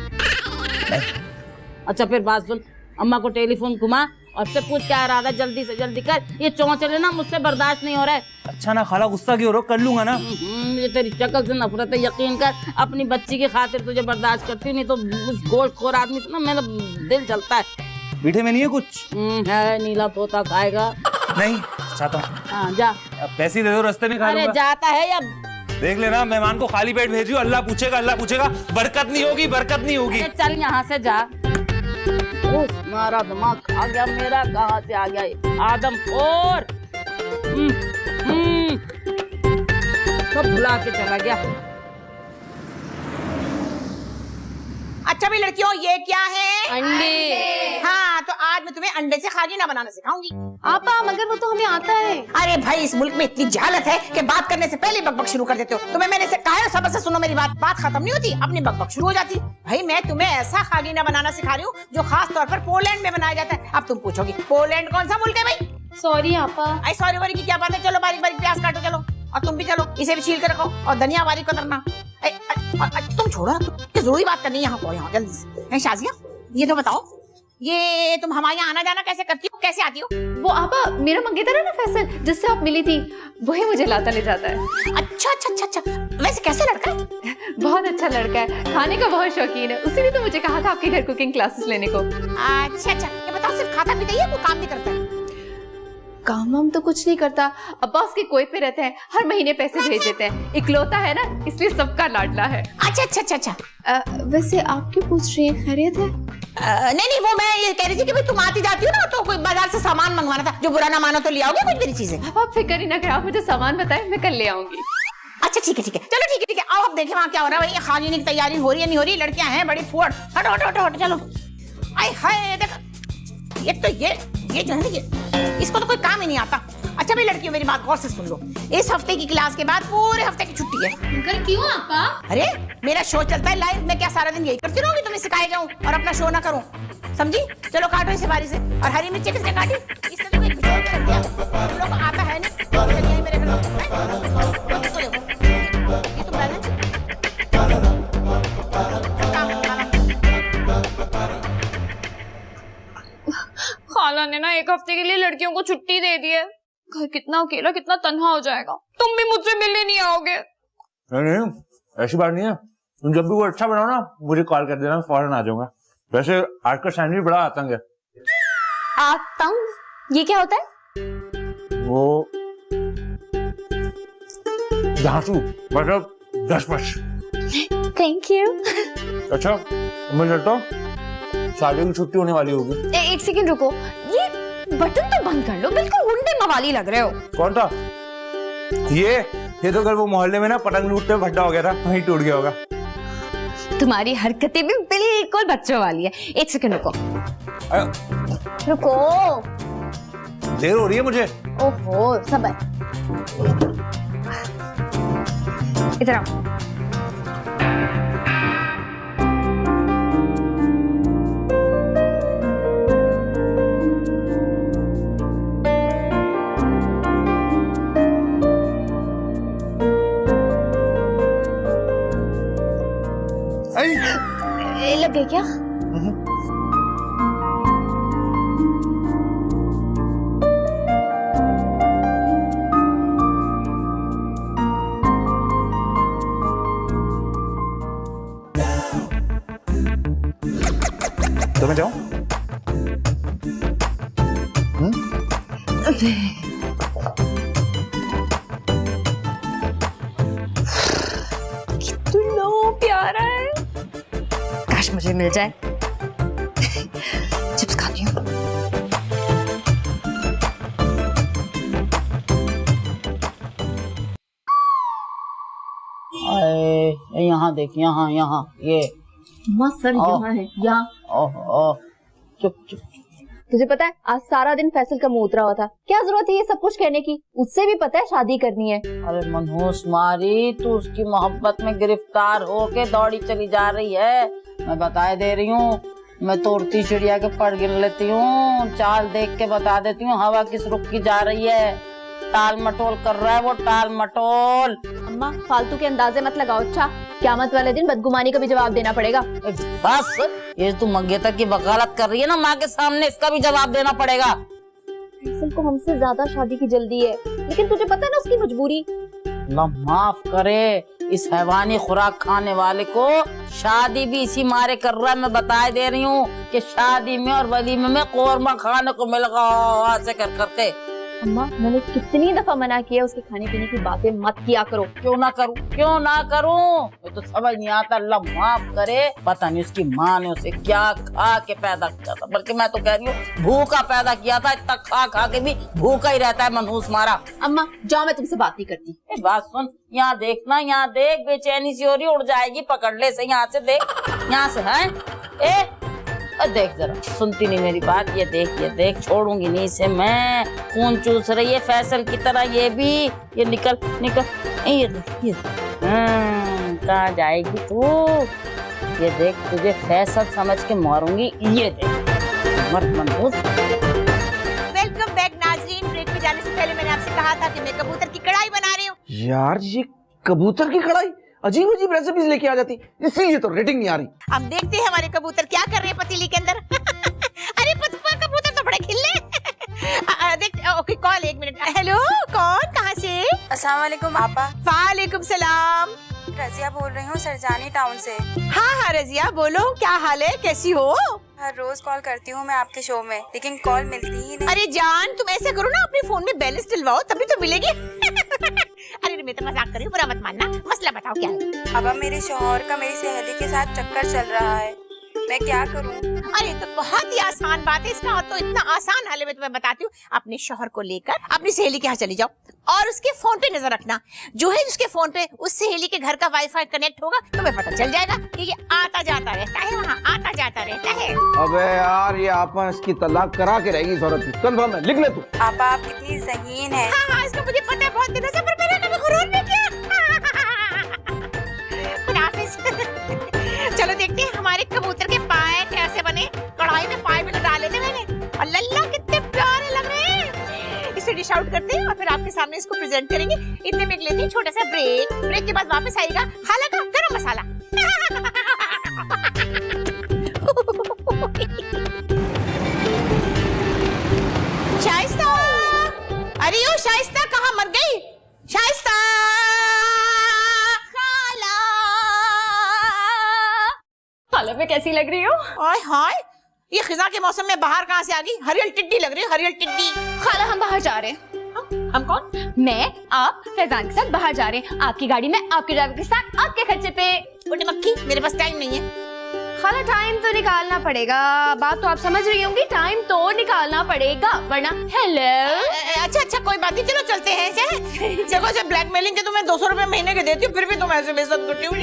अच्छा फिर बात सुन, अम्मा को टेलीफोन घुमा और से पूछ क्या इरादा, जल्दी से जल्दी कर। ये चौंचले ना मुझसे बर्दाश्त नहीं हो रहा है। अच्छा ना खाला, गुस्सा क्यों हो रहा? कर लूंगा ना। ये तेरी शक्ल से नफरत है, यकीन कर। अपनी बच्ची की खातिर तुझे बर्दाश्त करती हूँ, नहीं तो उस गोश्तखोर आदमी से ना मेरा दिल जलता है। मीठे में नहीं है कुछ? है, नीला तोता खाएगा? नहीं चाहता हूँ। हाँ जा। अब पैसे दे दो, रास्ते में खा अरे लूंगा। जाता है या देख लेना, मेहमान को खाली पेट भेजियो, अल्लाह पूछेगा, बरकत नहीं होगी, बरकत नहीं होगी। चल यहाँ से जा। मारा दिमाग खा गया मेरा, कहाँ से आ गया ये आदमखोर। सब भुला के चला गया। अच्छा भी लड़कियों, ये क्या है? अंडे। हाँ तो आज मैं तुम्हें अंडे से खाजीना बनाना सिखाऊंगी। आपा मगर वो तो हमें आता है। अरे भाई इस मुल्क में इतनी जहालत है कि बात करने से पहले बकबक शुरू कर देते हो। तुम्हें मैंने से कहा है सब्र से सुनो मेरी बात खत्म नहीं होती, अपनी बकबक शुरू हो जाती। भाई मैं तुम्हें ऐसा खाजीना बनाना सिखा रही हूँ जो खास तौर पर पोलैंड में बनाया जाता है। अब तुम पूछोगी पोलैंड कौन सा मुल्क है भाई? सॉरी आपा। आई सॉरी वॉरी की क्या बात है? चलो बारीक बारीक प्याज काटो, चलो। और तुम भी चलो, इसे भी छील कर रखो और धनिया बारीक कतरना। तुम छोड़ो ना, जरूरी बात करनी है यहाँ को, यहाँ जल्दी से। शाजिया ये तो बताओ, ये तुम हमारे यहाँ आना जाना कैसे करती हो, कैसे आती हो? वो आपा मेरा मंगेतर है ना फैसल, जिससे आप मिली थी, वही मुझे लाता ले जाता है। अच्छा। वैसे कैसे लड़का है? बहुत अच्छा लड़का है, खाने का बहुत शौकीन है। उसी ने तो मुझे कहा था आपके घर कुकिंग क्लासेस लेने को। अच्छा ये बताओ, सिर्फ खाता पीता ही है, कोई काम नहीं करता है? काम वाम तो कुछ नहीं करता, अब्बा उसके कोई पे रहते हैं, हर महीने पैसे भेज देते हैं। इकलौता है ना, इसलिए सबका लाडला है। अच्छा। वैसे आप क्यों पूछ रही हैं, खैरियत है? नहीं वो मैं ये कह रही थी कि भाई तुम आती जाती हो ना, तो कोई बाजार से सामान मंगवाना था, जो बुरा ना मानो तो ले आओगे कुछ मेरी चीजें। आप फिक्र ही ना करें, आप मुझे सामान बताएं, मैं कल ले आऊंगी। अच्छा ठीक है, चलो ठीक है। आओ अब देखें वहाँ क्या हो रहा है। भाई खाने की तैयारी हो रही है नहीं हो रही? लड़कियां हैं बड़ी फुअड़। हटो चलो। आय हाय देखो, ये जो है ना, ये इसको तो कोई काम ही नहीं आता। अच्छा भाई लड़कियों, मेरी बात गौर से सुन लो। इस हफ्ते की क्लास के बाद पूरे हफ्ते की छुट्टी है। अंकल क्यों आपा? अरे मेरा शो चलता है लाइव, मैं क्या सारा दिन यही करती रहूंगी तुम्हें सिखाए जाऊं और अपना शो ना करूं? समझी? चलो काटो इसे बारी से। और हरी मिर्ची किसने काटी? इसने तो कोई भिगो के रख दिया। तुम लोग को आता है नहीं? चलिए आई मेरे घर में। इसको देखो। ये तुम डालो। खाला ने ना एक हफ्ते के लिए लड़कियों को छुट्टी दे दी है। घर कितना अकेला, कितना तन्हा हो जाएगा। तुम भी मुझसे मिलने नहीं आओगे? नहीं, ऐसी बात नहीं है। तुम जब भी वो अच्छा बनाओ ना, मुझे कॉल कर देना, मैं फौरन आ जाऊंगा। वैसे आज का सैंडविच बड़ा आतंक है। आतंक? ये क्या होता है? वो धांसू, मतलब 10 थैंक यू। अच्छा, मैं चलता हूँ, शादी की छुट्टी होने वाली होगी। एक सेकंड रुको, ये बटन तो बंद कर लो, बिल्कुल हुंडे मवाली लग रहे हो। कौन था ये तो कल वो मोहल्ले में ना पतंग लूटते हुए फटा हो गया था, वहीं टूट गया होगा। तुम्हारी हरकतें भी बिल्कुल बच्चों वाली है। एक सेकंड रुको। रुको, देर हो रही है मुझे। ओहो सबर। इधर आओ। लग गए क्या? तो मैं जाऊं? कितना प्यारा है। काश मुझे मिल जाए। चिप्स खाती हूँ। यहाँ देख, यहाँ ये मस्त सर, यहाँ है, यहाँ। ओह, चुप चुप। तुझे पता है आज सारा दिन फैसल का मुंह उतरा हुआ था। क्या जरूरत है ये सब कुछ कहने की? उससे भी पता है शादी करनी है। अरे मनहूस मारी, तू उसकी मोहब्बत में गिरफ्तार होके दौड़ी चली जा रही है। मैं बताए दे रही हूँ, मैं तो उड़ती चिड़िया के पर गिन लेती हूँ, चाल देख के बता देती हूँ हवा किस रुख की जा रही है। टाल मटोल कर रहा है वो, टाल मटोल। अम्मा फालतू के अंदाजे मत लगाओ। अच्छा, क़यामत वाले दिन बदगुमानी का भी जवाब देना पड़ेगा। बस ये तू मंगेतर की वकालत कर रही है ना माँ के सामने, इसका भी जवाब देना पड़ेगा। फैसल को हमसे ज्यादा शादी की जल्दी है, लेकिन तुझे पता है ना उसकी मजबूरी। अल्लाह माफ करे, इस हैवानी खुराक खाने वाले को शादी भी इसी मारे कर रहा है। मैं बताए दे रही हूँ कि शादी में और वलीमे में कोरमा खाने को मिलेगा ऐसे कर करके। अम्मा मैंने कितनी दफा मना किया उसके खाने पीने की बातें मत किया करो। क्यों ना करूं? ये तो समझ नहीं आता। अल्लाह माफ करे, पता नहीं उसकी माँ ने उसे क्या खा के पैदा किया था, बल्कि मैं तो कह रही हूँ भूखा पैदा किया था। इतना खा खा के भी भूखा ही रहता है मनहूस मारा। अम्मा जाओ, मैं तुमसे बात नहीं करती। बात सुन, यहाँ देखना, यहाँ देख, बेचैनी सी हो रही, उड़ जाएगी, पकड़ ले से। यहाँ से देख, यहाँ से है। देख जरा, सुनती नहीं मेरी बात। ये देख, छोड़ूंगी नहीं इसे मैं। खून चूस रही है फैसल की तरह ये भी। ये निकल, ये कहाँ जाएगी तू? ये देख, तुझे फैसल समझ के मारूंगी। ये देख, मनहूस। वेलकम बैक नाजरीन। ब्रेक पे जाने से पहले मैंने आपसे कहा था कि मैं कबूतर की कढ़ाई बना रही हूँ। यार ये कबूतर की कढ़ाई अजीब अजीब रेसिपीज लेके आ जाती, इसीलिए तो रेटिंग नहीं आ रही। अब देखते हैं हमारे कबूतर क्या कर रहे हैं पतीली के अंदर। अरे पतपा कबूतर तो बड़े खिल्ले। देख, ओके कॉल, 1 मिनट। हेलो, कौन, कहाँ से? अस्सलाम वालेकुम आपा। वालेकुम सलाम। रजिया बोल रही हूँ सरजानी टाउन से। हाँ रजिया बोलो, क्या हाल है, कैसी हो? हर रोज कॉल करती हूँ मैं आपके शो में, लेकिन कॉल मिलती ही नहीं। अरे जान, तुम ऐसा करो ना, अपने फोन में बैलेंस डलवाओ, तभी तो मिलेगी। अरे मैं तो मजाक कर रही हूँ, बुरा मत मानना। मसला बताओ क्या है? अब मेरे शौहर का मेरी सहेली के साथ चक्कर चल रहा है। मैं क्या करूं? अरे तो बहुत ही आसान बात है, इसका तो इतना आसान हल है, मैं तुम्हें बताती हूँ। अपने शौहर को लेकर अपनी सहेली के यहाँ चली जाओ और उसके फोन पे नजर रखना। जो है उसके फोन पे उस सहेली के घर का वाईफाई कनेक्ट होगा, तुम्हें पता चल जाएगा कि ये आता जाता रहता है, वहाँ आता जाता रहता है। अबे यार ये आपा इसकी तलाक करा के रहेगी इस औरत की, कंफर्म है, लिख ले तू। आपा आप कितनी ज़हीन है। हाँ हाँ, इसका मुझे पता है बहुत दिनों से, पर मैंने कभी गुरूर नहीं किया। खुदाफिज। चलो देखते हैं हमारे कबूतर के पाए कैसे बने। कढ़ाई में पाए भी तो डाले थे मैंने, और लल्ला कितने प्यारे लग रहे हैं। इसे डिश आउट करते हैं और फिर आपके सामने इसको प्रेजेंट करेंगे। इतने में लेते हैं छोटा सा ब्रेक। ब्रेक के बाद वापस आएगा हाला का गरम मसाला। शाइस्ता, अरे ओ शाइस्ता कहाँ मर गई? शाइस्ता, खाला मैं कैसी लग रही हूँ? ओए हाय, ये खिजा के मौसम में बाहर कहाँ से आ गई? हरियल टिड्डी लग रही है, हरियल टिड्डी। खाला हम बाहर जा रहे हैं। हम कौन? मैं, आप, फैजान के साथ बाहर जा रहे हैं। आपकी गाड़ी में, आपके ड्राइवर के साथ, आपके खर्चे पे। उल्टी मक्खी, मेरे पास टाइम नहीं है। खाला टाइम तो निकालना पड़ेगा, बात तो आप समझ रही होंगी, टाइम तो निकालना पड़ेगा वरना। हेलो, अच्छा अच्छा कोई बात नहीं, चलो चलते हैं। जगह से ब्लैकमेलिंग के तो मैं 200 रुपए महीने के देती हूँ, फिर भी तुम ऐसे बेइज्जत करती हो।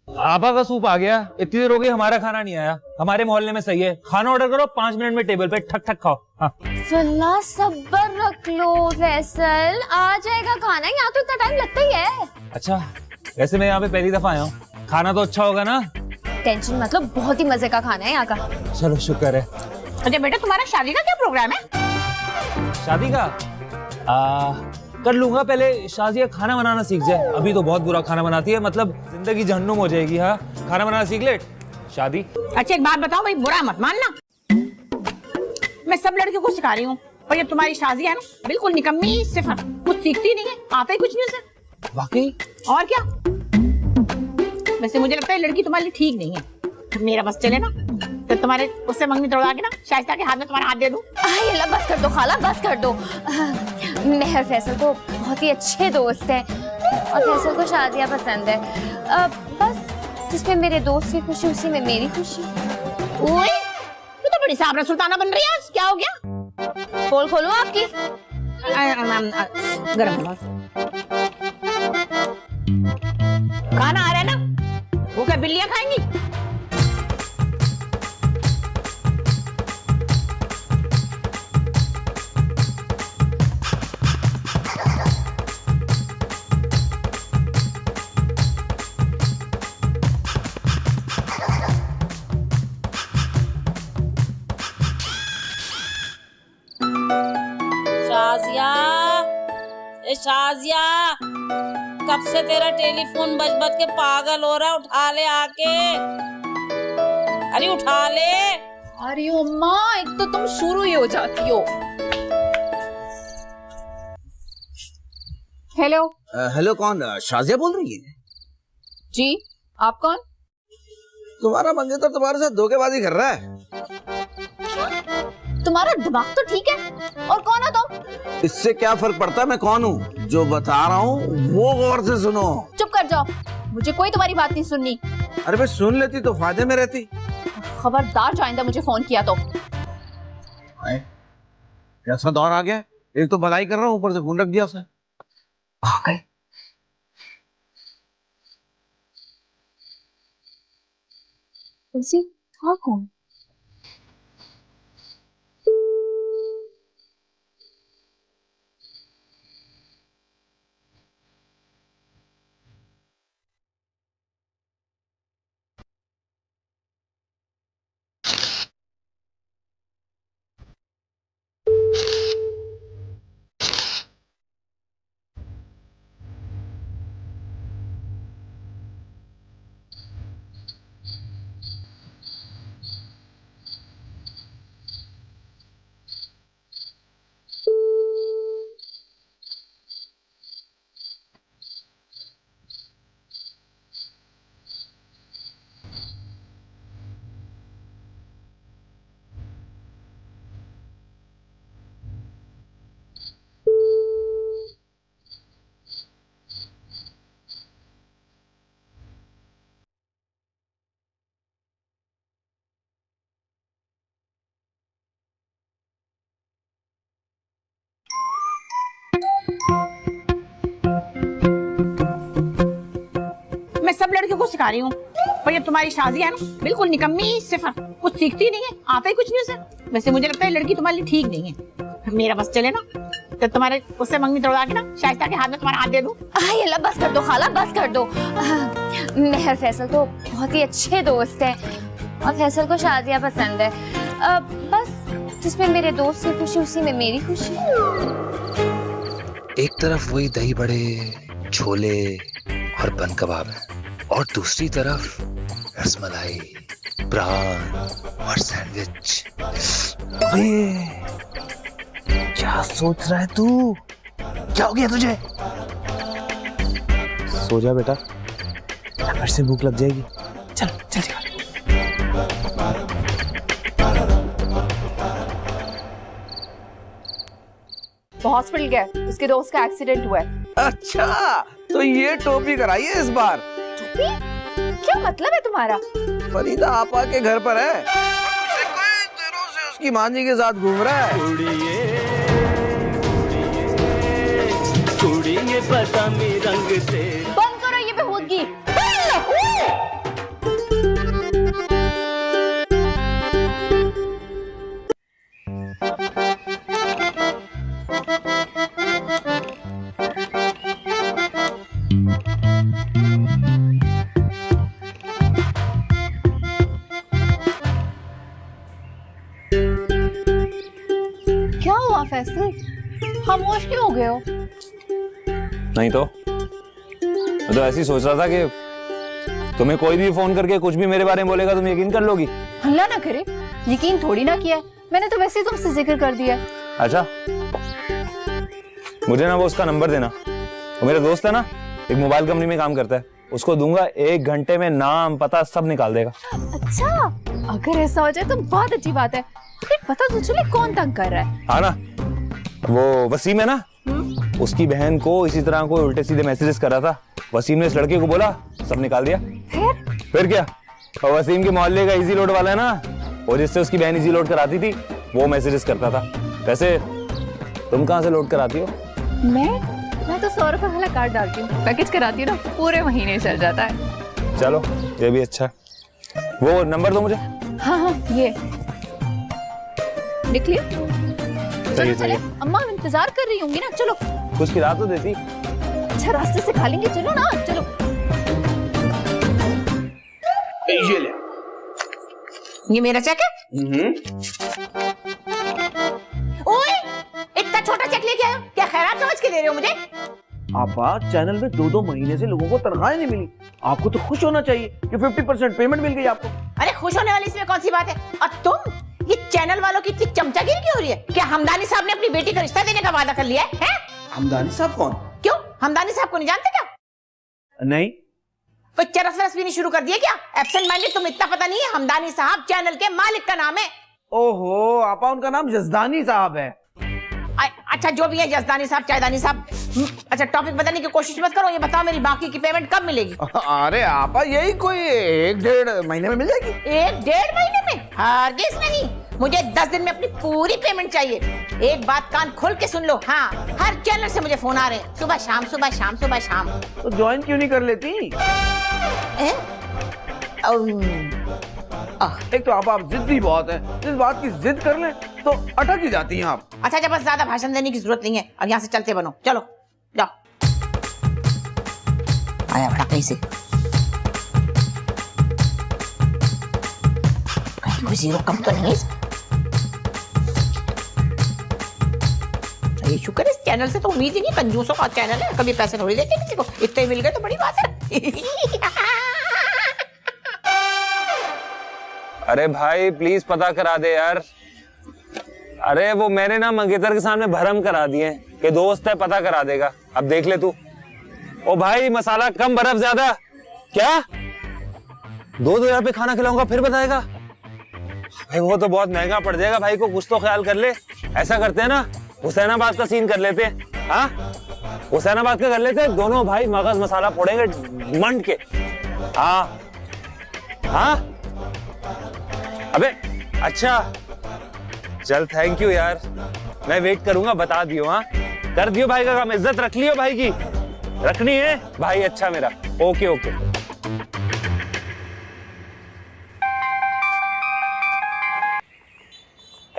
आपा का सूप आ गया। इतनी देर हो गई हमारा खाना नहीं आया। हमारे मोहल्ले में सही है, खाना ऑर्डर करो, 5 मिनट में टेबल पे ठक ठक खाओ। हाँ। वल्ला सब्र रख लो फैसल, आ जाएगा खाना, यहाँ तो इतना टाइम लगता ही है। अच्छा, वैसे मैं यहाँ पे पहली दफा आया हूँ, खाना तो अच्छा होगा ना? टेंशन मतलब बहुत ही मजे का खाना है यहाँ का। चलो शुक्र है। अच्छा बेटा, तुम्हारा शादी का क्या प्रोग्राम है? शादी का कर लूंगा, पहले शाजिया खाना बनाना सीख जाए। अभी तो बहुत बुरा खाना बनाती है, मतलब जिंदगी जहन्नुम हो जाएगी। हाँ, खाना बनाना सीख ले, शादी। अच्छा एक बात बताओ भाई, बुरा मत मानना, मैं सब लड़कियों को सिखा रही हूँ, पर ये तुम्हारी शादी है ना, बिल्कुल निकम्मी सिफर, कुछ सीखती नहीं है, आता ही कुछ नहीं उसे। वाकई? और क्या, वैसे मुझे लगता है लड़की तुम्हारे लिए ठीक नहीं है। मेरा बस चले ना तो तुम्हारे उससे मंगनी तोड़वा के ना शाइस्ता के हाथ में तुम्हारा हाथ दे दूं। ये ला, बस कर दो खाला, बस कर दो। मेहर फैसल तो बहुत ही अच्छे दोस्त हैं और फैसल को शादियाँ पसंद है। बस जिसमें मेरे दोस्त की खुशी उसी में मेरी खुशी। ओए, तू तो बड़ी साबरा सुल्ताना बन रही है आज, क्या हो गया? पोल खोलूं आपकी? गरम है। खाना आ रहा है ना, वो क्या बिल्लियां खाएंगी? शाजिया, ए शाजिया, कब से तेरा टेलीफोन बज बज के पागल हो रहा है, उठा ले आके। अरे उठा ले। अरे अम्मा, एक तो तुम शुरू ही हो जाती हो। हेलो। हेलो, कौन? शाजिया बोल रही है? जी, आप कौन? तुम्हारा मंगेतर तुम्हारे साथ धोखेबाजी कर रहा है। तुम्हारा दिमाग तो ठीक है, और कौन हो तुम? इससे क्या फर्क पड़ता है मैं कौन हूँ? जो बता रहा हूँ वो गौर से सुनो। चुप कर जाओ, मुझे कोई तुम्हारी बात नहीं सुननी। अरे मैं सुन लेती तो फायदे में रहती। खबरदार जो आइंदा मुझे फोन किया तो। कैसा दौर आ गया, एक तो भलाई कर रहा हूँ, ऊपर से फोन रख दिया उसने। कौन? सब लड़कियों को सिखा रही हूँ, पर ये तुम्हारी शादी है ना, बिल्कुल निकम्मी, सिफर, कुछ सीखती नहीं है, आता ही कुछ नहीं उसे। वैसे मुझे लगता है लड़की तुम्हारे लिए ठीक नहीं है। मेरा बस चले ना तो तुम्हारे उससे मंगनी तोड़ा के ना शाइस्ता के हाथ में तुम्हारा हाथ दे दूं। ये ला, बस कर दो खाला, बस कर दो। मेहर फैसल तो बहुत ही अच्छे दोस्त हैं और फैसल को शादियाँ पसंद है। बस जिसमें मेरे दोस्त की खुशी उसी में मेरी खुशी। एक तरफ वही दही बड़े, छोले और बन कबाब है और दूसरी तरफ रसमलाई, प्रान और सैंडविच। क्या सोच रहा है तू? क्या हो गया तुझे? सो जा बेटा, फिर से भूख लग जाएगी। चल चल चल। हॉस्पिटल गए, उसके दोस्त का एक्सीडेंट हुआ है। अच्छा, तो ये टोपी कराई है इस बार? क्या मतलब है तुम्हारा? फरीदा आपा के घर पर है, कई दिनों से उसकी माँ जी के साथ घूम रहा है। बंद करो ये बेहूदगी। क्या हुआ फैसल, खामोश क्यों हो गए हो? नहीं तो मैं तो ऐसे ही सोच रहा था कि तुम्हें कोई भी फोन करके कुछ भी मेरे बारे में बोलेगा तुम यकीन कर लोगी। अल्लाह ना करे, यकीन थोड़ी ना किया है, मैंने तो वैसे ही तुमसे जिक्र कर दिया। अच्छा, मुझे ना वो उसका नंबर देना, वो मेरा दोस्त है ना, एक मोबाइल कंपनी में काम करता है, उसको दूंगा, 1 घंटे में नाम पता सब निकाल देगा। अच्छा, अगर ऐसा हो जाए तो बहुत अच्छी बात है। पता तो चले कौन तंग कर रहा है। हाँ ना, वो वसीम है ना, उसकी बहन को इसी तरह को उल्टे सीधे मैसेजेस कर रहा था। वसीम ने इस लड़के को बोला, सब निकाल दिया। फिर क्या, और वसीम के मोहल्ले का इजी लोड वाला है ना, और जिससे उसकी बहन इजी लोड कराती थी, वो मैसेजेस करता था। वैसे तुम कहाँ से लोड कराती हो? मैं तो 100 रुपए वाला कार्ड डालती हूँ, पैकेज कराती हूँ ना, पूरे महीने चल जाता है। चलो ये भी अच्छा। वो नंबर दो मुझे। हाँ, ये लिख लिया। सही सही। अम्मा इंतजार कर रही होंगी ना, चलो। कुछ खिला तो देती। अच्छा, रास्ते से खा लेंगे, चलो ना, चलो। ये ले। ये मेरा चेक है। ओए, इतना छोटा चेक लेके आए हो? क्या खैरात समझ के दे रहे हो मुझे? आपा, चैनल में 2-2 महीने से लोगों को तनख्वाह नहीं मिली, आपको तो खुश होना चाहिए कि 50% पेमेंट मिल गई आपको। अरे खुश होने वाली इसमें कौन सी बात है? और तुम, ये चैनल वालों की इतनी चमचागिरी क्यों हो रही है? क्या हमदानी साहब ने अपनी बेटी का रिश्ता देने का वादा कर लिया है? हमदानी साहब कौन? क्यों, हमदानी साहब को नहीं जानते क्या? नहीं। कोई चरस वरस भी नहीं शुरू कर दिया क्या? एब्सेंट माइंडेड, तुम इतना पता नहीं है? हमदानी साहब चैनल के मालिक का नाम है। ओहो, आपा उनका नाम जसदानी साहब है। अच्छा, जो भी है, जसदानी साहब, चायदानी साहब। अच्छा, टॉपिक बताने की कोशिश मत करो, ये बताओ मेरी बाकी की पेमेंट कब मिलेगी? अरे आपा, यही कोई 1-1.5 महीने में मिल जाएगी। 1-1.5 महीने में? हरगिज़ नहीं, मुझे 10 दिन में अपनी पूरी पेमेंट चाहिए। एक बात कान खोल के सुन लो, हाँ, हर चैनल से मुझे फोन आ रहे हैं, सुबह शाम, सुबह शाम, सुबह शाम। तो ज्वाइन क्यों नहीं कर लेती? एक तो आप जिद्दी बहुत है, जिस बात की जिद कर ले तो अटक ही जाती हैं आप। अच्छा, जब बस ज्यादा भाषण देने की जरूरत नहीं है, अब यहाँ से चलते बनो, चलो जाओ। आया बड़ा कहीं से, कहीं कोई जीरो कम तो नहीं है? ये शुक्र है, इस चैनल से तो उम्मीद ही नहीं, कंजूसों का चैनल है, कभी पैसे थोड़ी देते किसी को, इतने मिल गए तो बड़ी बात है। अरे भाई प्लीज पता करा दे यार। अरे वो मैंने ना मंगेतर के सामने भरम करा दिए कि दोस्त है, पता करा देगा, अब देख ले तू। ओ भाई, मसाला कम, बर्फ ज्यादा। क्या 2-2 हजार पे खाना खिलाऊंगा फिर बताएगा? भाई वो तो बहुत महंगा पड़ जाएगा भाई को, कुछ तो ख्याल कर ले। ऐसा करते हैं ना, हुसैनाबाद का सीन कर लेते हैं। हाँ, हुसैनाबाद का कर लेते हैं, दोनों भाई मगज मसाला फोड़ेंगे मंड के। हाँ हाँ, अबे अच्छा चल, थैंक यू यार, मैं वेट करूंगा, बता दियो। हाँ, कर दियो भाई का काम, इज्जत रख लियो भाई की, रखनी है भाई। अच्छा मेरा, ओके ओके।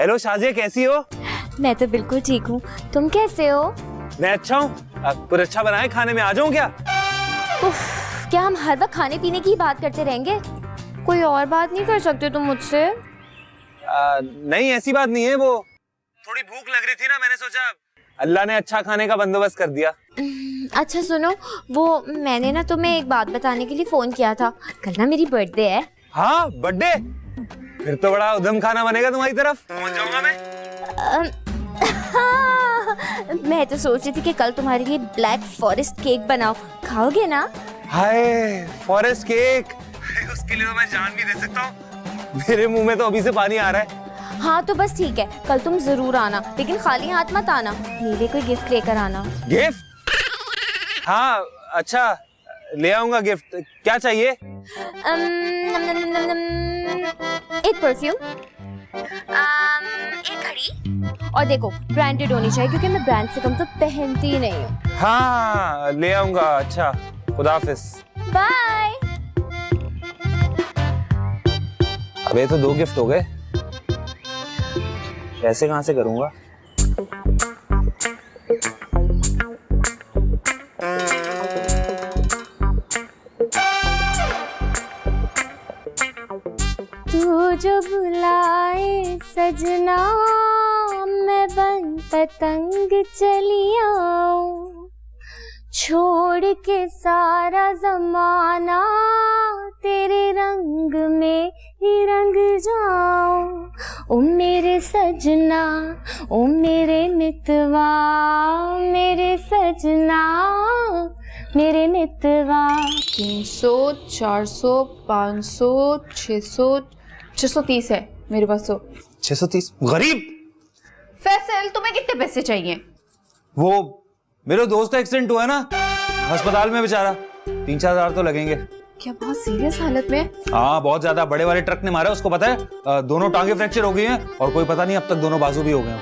हेलो शाजिया, कैसी हो? मैं तो बिल्कुल ठीक हूँ, तुम कैसे हो? मैं अच्छा हूँ। कुछ अच्छा बनाए खाने में, आ जाऊँ क्या? उफ, क्या हम हर वक्त खाने पीने की बात करते रहेंगे? कोई और बात नहीं कर सकते तुम मुझसे? नहीं, ऐसी बात नहीं है, वो थोड़ी भूख लग रही थी ना, मैंने सोचा अल्लाह ने अच्छा खाने का बंदोबस्त कर दिया। अच्छा सुनो, वो मैंने ना तुम्हें एक बात बताने के लिए फोन किया था। कल ना मेरी बर्थडे है। हाँ, बर्थडे? फिर तो बड़ा उधम खाना बनेगा तुम्हारी तरफ, पहुंच जाऊंगा मैं। मैं तो सोच रही थी कि कल तुम्हारे लिए ब्लैक फॉरेस्ट केक बनाओ, खाओगे ना? हाय, फॉरेस्ट केक, उसके लिए तो मैं जान भी दे सकता हूँ। मेरे मुंह में तो अभी से पानी आ रहा है। हाँ तो बस ठीक है, कल तुम जरूर आना, लेकिन खाली हाथ मत आना, मेरे लिए कोई गिफ्ट लेकर आना। गिफ्ट? हाँ अच्छा, ले आऊंगा गिफ्ट। क्या चाहिए? एक परफ्यूम, एक घड़ी, और देखो ब्रांडेड होनी चाहिए क्योंकि मैं ब्रांड से कम तो पहनती ही नहीं हूँ। हाँ ले आऊंगा। अच्छा, खुदा हाफिज। बाय। अब ये तो 2 गिफ्ट हो गए, पैसे कहाँ से करूंगा? तू जो बुलाए सजना, मैं बन पतंग चली आऊं, छोड़ के सारा जमाना, तेरे रंग में ही रंग जाऊं। ओ मेरे सजना, ओ मेरे मितवा, मेरे सजना, मेरे मितवा। 300, 400, 500, 600, 630 है मेरे पास। 630? गरीब। फैसल, तुम्हें कितने पैसे चाहिए? वो मेरे दोस्त का एक्सीडेंट हुआ है ना अस्पताल में, बेचारा 3-4 हजार तो लगेंगे। क्या बहुत सीरियस हालत में? हाँ बहुत ज्यादा, बड़े वाले ट्रक ने मारा, उसको पता है? दोनों टांगे फ्रैक्चर हो गई हैं और कोई पता नहीं अब तक दोनों बाजू भी हो गए हैं।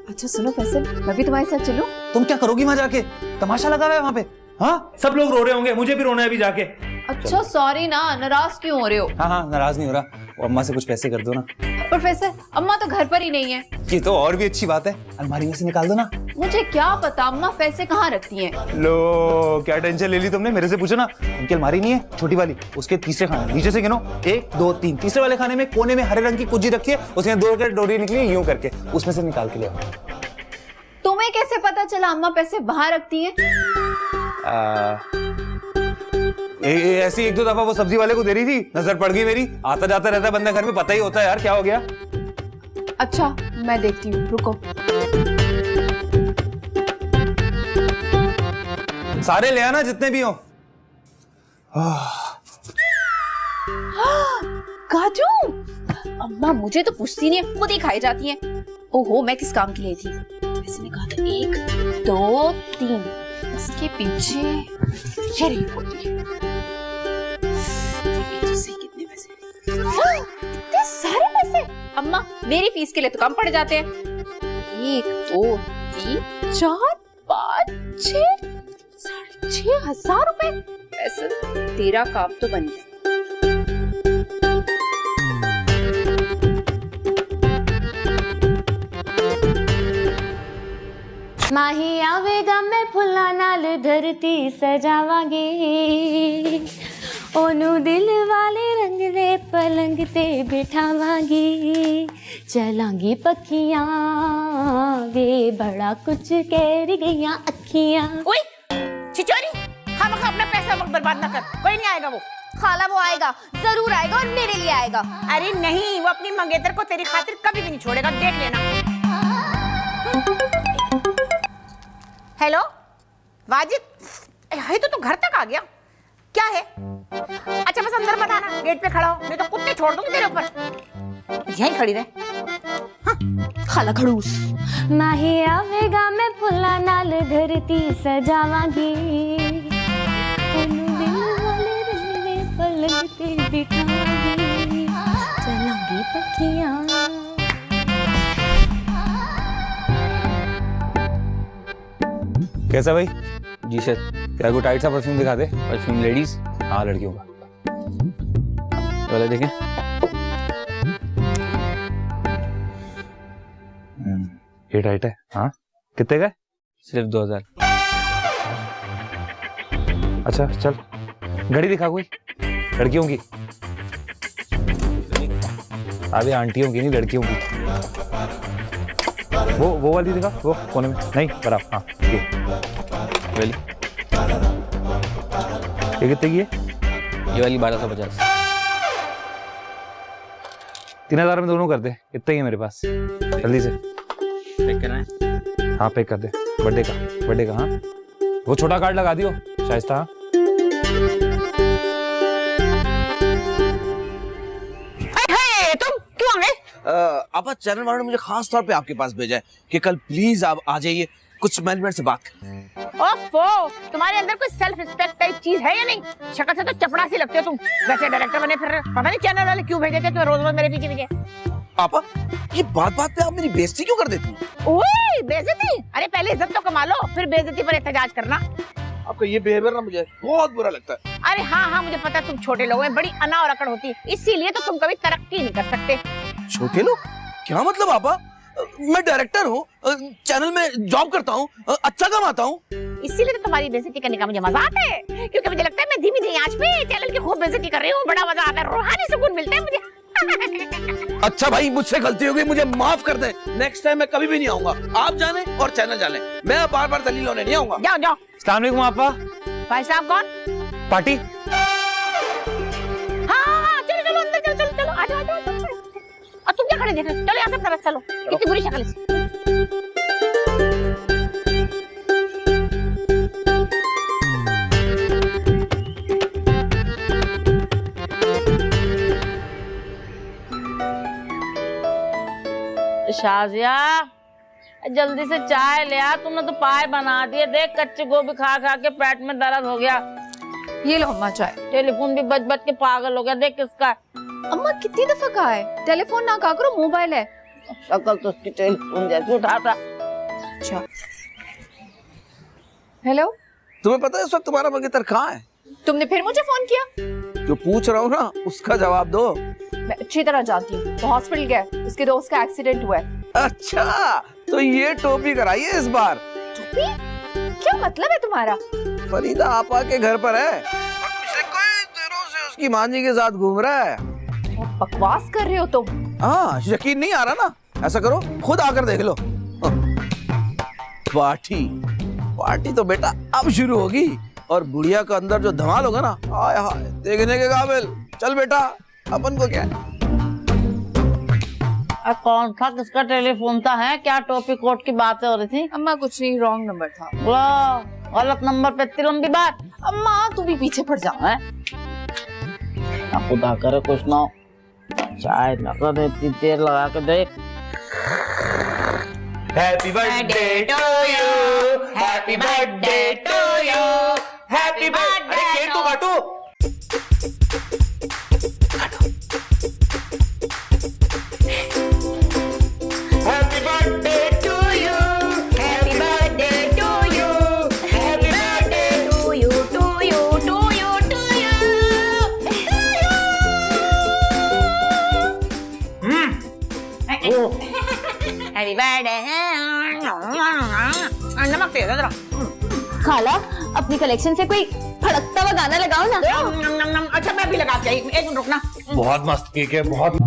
अच्छा सुनो फैसल, मैं भी तुम्हारे साथ चलूं? तुम क्या करोगी वहां जाके? तमाशा लगा हुआ है वहां पे। हाँ, सब लोग रो रहे होंगे, मुझे भी रोना है अभी जाके। अच्छा सॉरी ना, नाराज क्यों हो रहे हो? हाँ हाँ, नाराज नहीं हो रहा, वो अम्मा से कुछ पैसे कर दो ना। प्रोफेसर, अम्मा तो घर पर ही नहीं है। ये तो और भी अच्छी बात है, अलमारी में से निकाल दो ना। मुझे क्या पता अम्मा पैसे कहाँ रखती हैं। लो, क्या टेंशन ले ली तुमने, मेरे से पूछो ना। उनकी अलमारी नहीं है छोटी वाली, उसके तीसरे खाने, नीचे से गिनो, 1 2 3, तीसरे वाले खाने में कोने में हरे रंग की कुंजी रखी है, उसमें 2 डोरी निकली है यूं करके, उसमें से निकाल के ले आओ। तुम्हें कैसे पता चला अम्मा पैसे वहां रखती हैं? ऐसी 1-2 दफा वो सब्जी वाले को दे रही थी, नजर पड़ गई मेरी। आता जाता रहता बंदा घर में, पता ही होता है यार क्या हो गया। अच्छा मैं देखती हूँ, रुको। सारे ले आना जितने भी हो। काजू, अम्मा मुझे तो पूछती नहीं है, खुद ही खाई जाती हैं। ओहो, मैं किस काम के लिए थी? वैसे ने कहा था 1 2 3, इसके पीछे कितने पैसे? इतने सारे पैसे? अम्मा मेरी फीस के लिए तो कम पड़ जाते हैं। 1 2 3 4 5 6 6,500 रुपए। वैसे तेरा काम तो बन गया। माही आवेगा मैं फुल्ला नाल धरती सजावांगी, ओनू दिल वाले रंग दे पलंग ते बिठावांगी, चलांगी पखियां वे बड़ा कुछ कह गईयां अखियां। ओए छिचोरी, हम अपना पैसा वक्त बर्बाद ना कर, कोई नहीं आएगा वो। खाला वो आएगा, जरूर आएगा और मेरे लिए आएगा। अरे नहीं, वो अपनी मंगेतर को तेरी खातिर कभी भी नहीं छोड़ेगा, देख लेना। हेलो वाजिद, है तो तू घर तक आ गया? क्या है? अच्छा बस अंदर मत आना, गेट पे खड़ा हो, नहीं तो कुत्ते छोड़ दूंगी तेरे ऊपर। यहीं खड़ी रहे। हाँ। खाला खड़ूस। माही आवेगा मैं फुल्ला नाल धरती सजावांगी, ओनू दिल वाले रंग दे पलंग ते बिठावांगी, चलांगी पखियां। कैसा भाई? जी सर। तेरा को टाइट सा परफ्यूम दिखा दे। Perfume ladies? हाँ लड़कियों का। वाला देखें। ये टाइट है। हाँ कितने का? सिर्फ 2000। अच्छा चल, घड़ी दिखा कोई लड़कियों की, अभी आंटियों की नहीं लड़कियों की। वो वाली दिखा, वो कोने में नहीं बराबर। हाँ ये कितने की है? ये वाली 1250। 3000 में दोनों कर दे, इतना ही है मेरे पास, जल्दी से। पैक करना है? हाँ पैक कर दे, बर्थडे का। हाँ वो छोटा कार्ड लगा दियो शाइस्ता। हाँ तुम क्यों आ गए? आपा चैनल वालों ने मुझे खास तौर पे आपके पास भेजा है कि कल प्लीज आप आ जाइए, कुछ मैनेजमेंट से बात करें। ओफो, तुम्हारे अंदर कोई सेल्फ रिस्पेक्ट टाइप चीज है या नहीं? शक्ल से तो चपड़ा सी लगते हो तुम। वैसे डायरेक्टर बने फिर पता नहीं चैनल वाले क्यों भेजे थे तुम्हें रोज रोज मेरे पीछे। आपा ये बात पे आप मेरी बेइज्जती क्यों कर देती हैं? ओए बेइज्जती? अरे पहले इज्जत तो कमा लो, फिर बेइज्जती पर एहतजाज करना। आपका ये बिहेवियर ना मुझे बहुत बुरा लगता है। अरे हाँ मुझे पता है, तुम छोटे लोगों में बड़ी अना और अकड़ होती है, इसीलिए तो तुम कभी तरक्की नहीं कर सकते। छोटे लोग क्या मतलब? आपा मैं डायरेक्टर हूँ, चैनल में जॉब करता हूँ, अच्छा कमाता हूँ। इसीलिए तो तुम्हारी बेइज्जती करने का मुझे मजा आता है, क्योंकि मुझे लगता है मैं धीमी धीमी आंच पे चैनल की खूब बेइज्जती कर रही हूँ। बड़ा मजा आता है, रूहानी सुकून मिलता है मुझे। अच्छा भाई, मुझसे गलती हो गई, मुझे माफ कर दे। नेक्स्ट टाइम मैं कभी भी नहीं आऊंगा। आप जाने और चैनल जाने, मैं बार बार दलील होने नहीं आऊंगा। जाओ जाओ। अस्सलाम वालेकुम आपा। भाई साहब कौन? पार्टी। हाँ चलो अंदर चलो आ जाओ। और तुम क्या खड़े देख रहे हो? चलो यहाँ से तरफ चलो, कितनी बुरी शक्ल है। शाजिया जल्दी से चाय ले आ, तुमने तो पाए बना दिए। देख कच्ची गोभी खा खा के पेट में दर्द हो गया। ये लो अम्मा चाय। टेलीफोन भी बच बच के पागल हो गया। देख किसका है। अम्मा कितनी दफा कहा है टेलीफोन ना कहा करो, मोबाइल है। शक्ल तो उसकी टेलीफोन जैसी उठाता। अच्छा हेलो, तुम्हें पता है इस वक्त तुम्हारा मंगेतर कहाँ है? तुमने फिर मुझे फोन किया? जो पूछ रहा हूँ ना उसका जवाब दो। मैं अच्छी तरह जानती हूँ, वो हॉस्पिटल गया, उसके दोस्त का एक्सीडेंट हुआ है। अच्छा तो ये टोपी कराई है इस बार? टोपी? क्या मतलब है तुम्हारा? फरीदा आपा के घर पर है, पिछले कई दिनों से उसकी मां जी के साथ घूम रहा है। बकवास कर रहे हो तुम। हाँ यकीन नहीं आ रहा ना? ऐसा करो खुद आकर देख लो। पार्टी तो बेटा अब शुरू होगी, और बुढ़िया का अंदर जो धमाल होगा ना, हाय हाय देखने के काबिल। चल बेटा, अपन को क्या है? कौन था, किसका टेलीफोन था? है क्या टोपी कोट की बातें हो रही थी? अम्मा कुछ नहीं, रॉन्ग नंबर था। गलत नंबर पे इतनी लंबी बात। अम्मा तू भी पीछे पड़ जा। है खुदा करे कुछ ना हो। चाय लगा दे, इतनी देर लगा के देख। Happy birthday to you, happy birthday to you, happy birthday. अरे केक तो काटो। Happy birthday to you, happy birthday to you, happy birthday to you, to you, to you, to you. Happy birthday. नमक तेज है जरा। खाला अपनी कलेक्शन से कोई फड़कता हुआ गाना लगाओ ना। अच्छा मैं भी लगा के आई, एक मिनट रुकना। बहुत मस्त केक है, बहुत।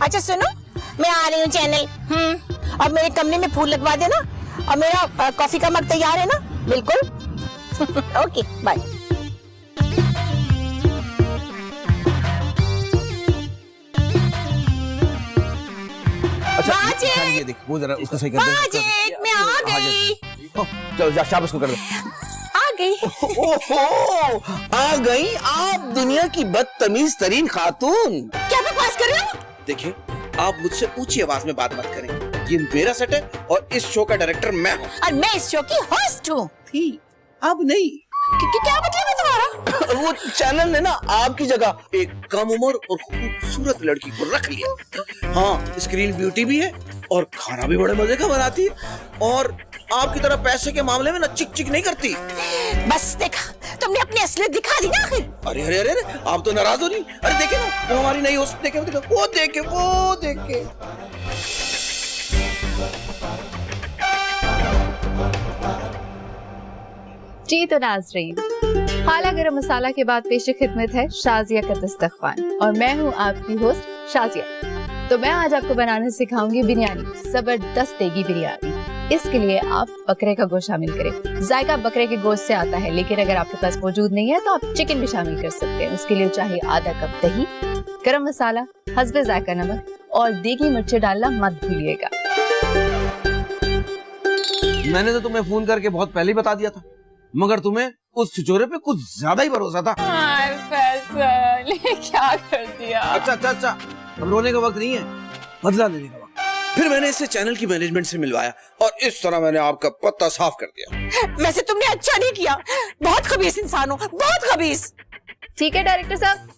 अच्छा सुनो, मैं आ रही हूँ चैनल। और मेरे कमरे में फूल लगवा देना, और मेरा कॉफी का मग तैयार है ना? बिल्कुल। Okay bye. अच्छा माजिद! ये देख वो जरा उसको सही कर दे। माजिद, मैं आ गई। चलो जा शाबाश को कर दे। आ गई। ओहो, आ गई आप दुनिया की बदतमीज तरीन खातून। क्या बकवास कर रहे हो? देखिए आप मुझसे ऊंची आवाज में बात मत करें, ये मेरा सेट है और इस शो का डायरेक्टर मैं हूँ। और मैं इस शो की होस्ट हूँ। थी अब नहीं। क्या मतलब है तुम्हारा? वो चैनल ने ना आपकी जगह एक कम उम्र और खूबसूरत लड़की को रख लिया। हाँ, स्क्रीन ब्यूटी भी है और खाना भी बड़े मजे का बनाती है और आपकी तरह पैसे के मामले में ना चिक चिक नहीं करती। बस देखा, तुमने अपनी असलियत दिखा दी ना आखिर। अरे अरे अरे आप तो नाराज हो रही। अरे देखे ना वो हमारी नई होस्ट, देखे वो देखे। जी तो नाज़रीन, खाला गरम मसाला के बाद पेश खिदमत है शाजिया का दस्तरखान और मैं हूँ आपकी होस्ट शाजिया। तो मैं आज आपको बनाना सिखाऊंगी बिरयानी, जबरदस्त देगी बिरयानी। इसके लिए आप बकरे का गोश्त शामिल करें। जायका बकरे के गोश्त से आता है, लेकिन अगर आपके पास मौजूद नहीं है तो आप चिकन भी शामिल कर सकते हैं। उसके लिए चाहिए आधा कप दही, गरम मसाला, हस्बे जायका नमक और देगी मिर्ची डालना मत भूलिएगा। मैंने तो तुम्हें फोन करके बहुत पहले ही बता दिया था, मगर तुम्हें उस छिचोरे पे कुछ ज्यादा ही भरोसा था। फैसल, क्या कर दिया? अच्छा, अब रोने का वक्त नहीं है, बदला लेने का वक्त। फिर मैंने इसे चैनल की मैनेजमेंट से मिलवाया और इस तरह मैंने आपका पत्ता साफ कर दिया। वैसे तुमने अच्छा नहीं किया, बहुत खबीस इंसान हो, बहुत खबीस। ठीक है डायरेक्टर साहब।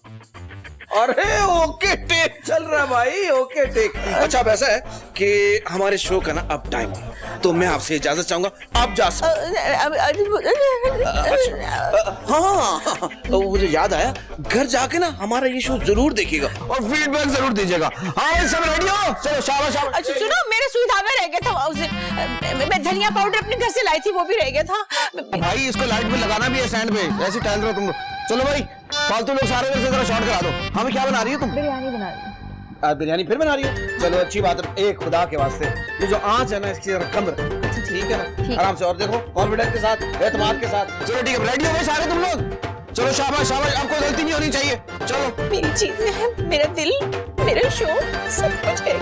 अरे ओके टेक चल रहा भाई, ओके टेक। अच्छा अब ऐसा है कि हमारे शो का ना अब टाइम है, तो मैं आपसे इजाजत चाहूंगा, आप जा सकते। हाँ, तो मुझे याद आया, घर जाके ना हमारा ये शो जरूर देखिएगा और फीडबैक जरूर दीजिएगा। हाँ सब रेडी हो? चलो शाबाश शाबाश। अच्छा सुनो, मेरा सुई धागा रह गया था उस दिन। मैं धनिया पाउडर अपने घर से लाई थी, वो भी रह गया था। भाई इसको लाइट में लगाना भी है स्टैंड पे, ऐसे टहल रहे हो तुम। चलो भाई फालतू लोग सारे से जरा शॉर्ट करा दो। हमें क्या बना रही हो तुम? बिरयानी बना रही हूँ। बिरयानी फिर बना रही हो? चलो अच्छी बात है। एक खुदा के वास्ते ये जो आंच है ना इसकी जरा कम रखो, ठीक है ना? आराम से और देखो, कॉन्फिडेंस के साथ, एतमाद के साथ। चलो ठीक है, रेडी हो गए सारे तुम लोग? चलो शाबाश शाबाश, आपको गलती नहीं होनी चाहिए। चलो मेरी चीजें हैं, मेरा दिल, मेरा शो, सब कुछ है।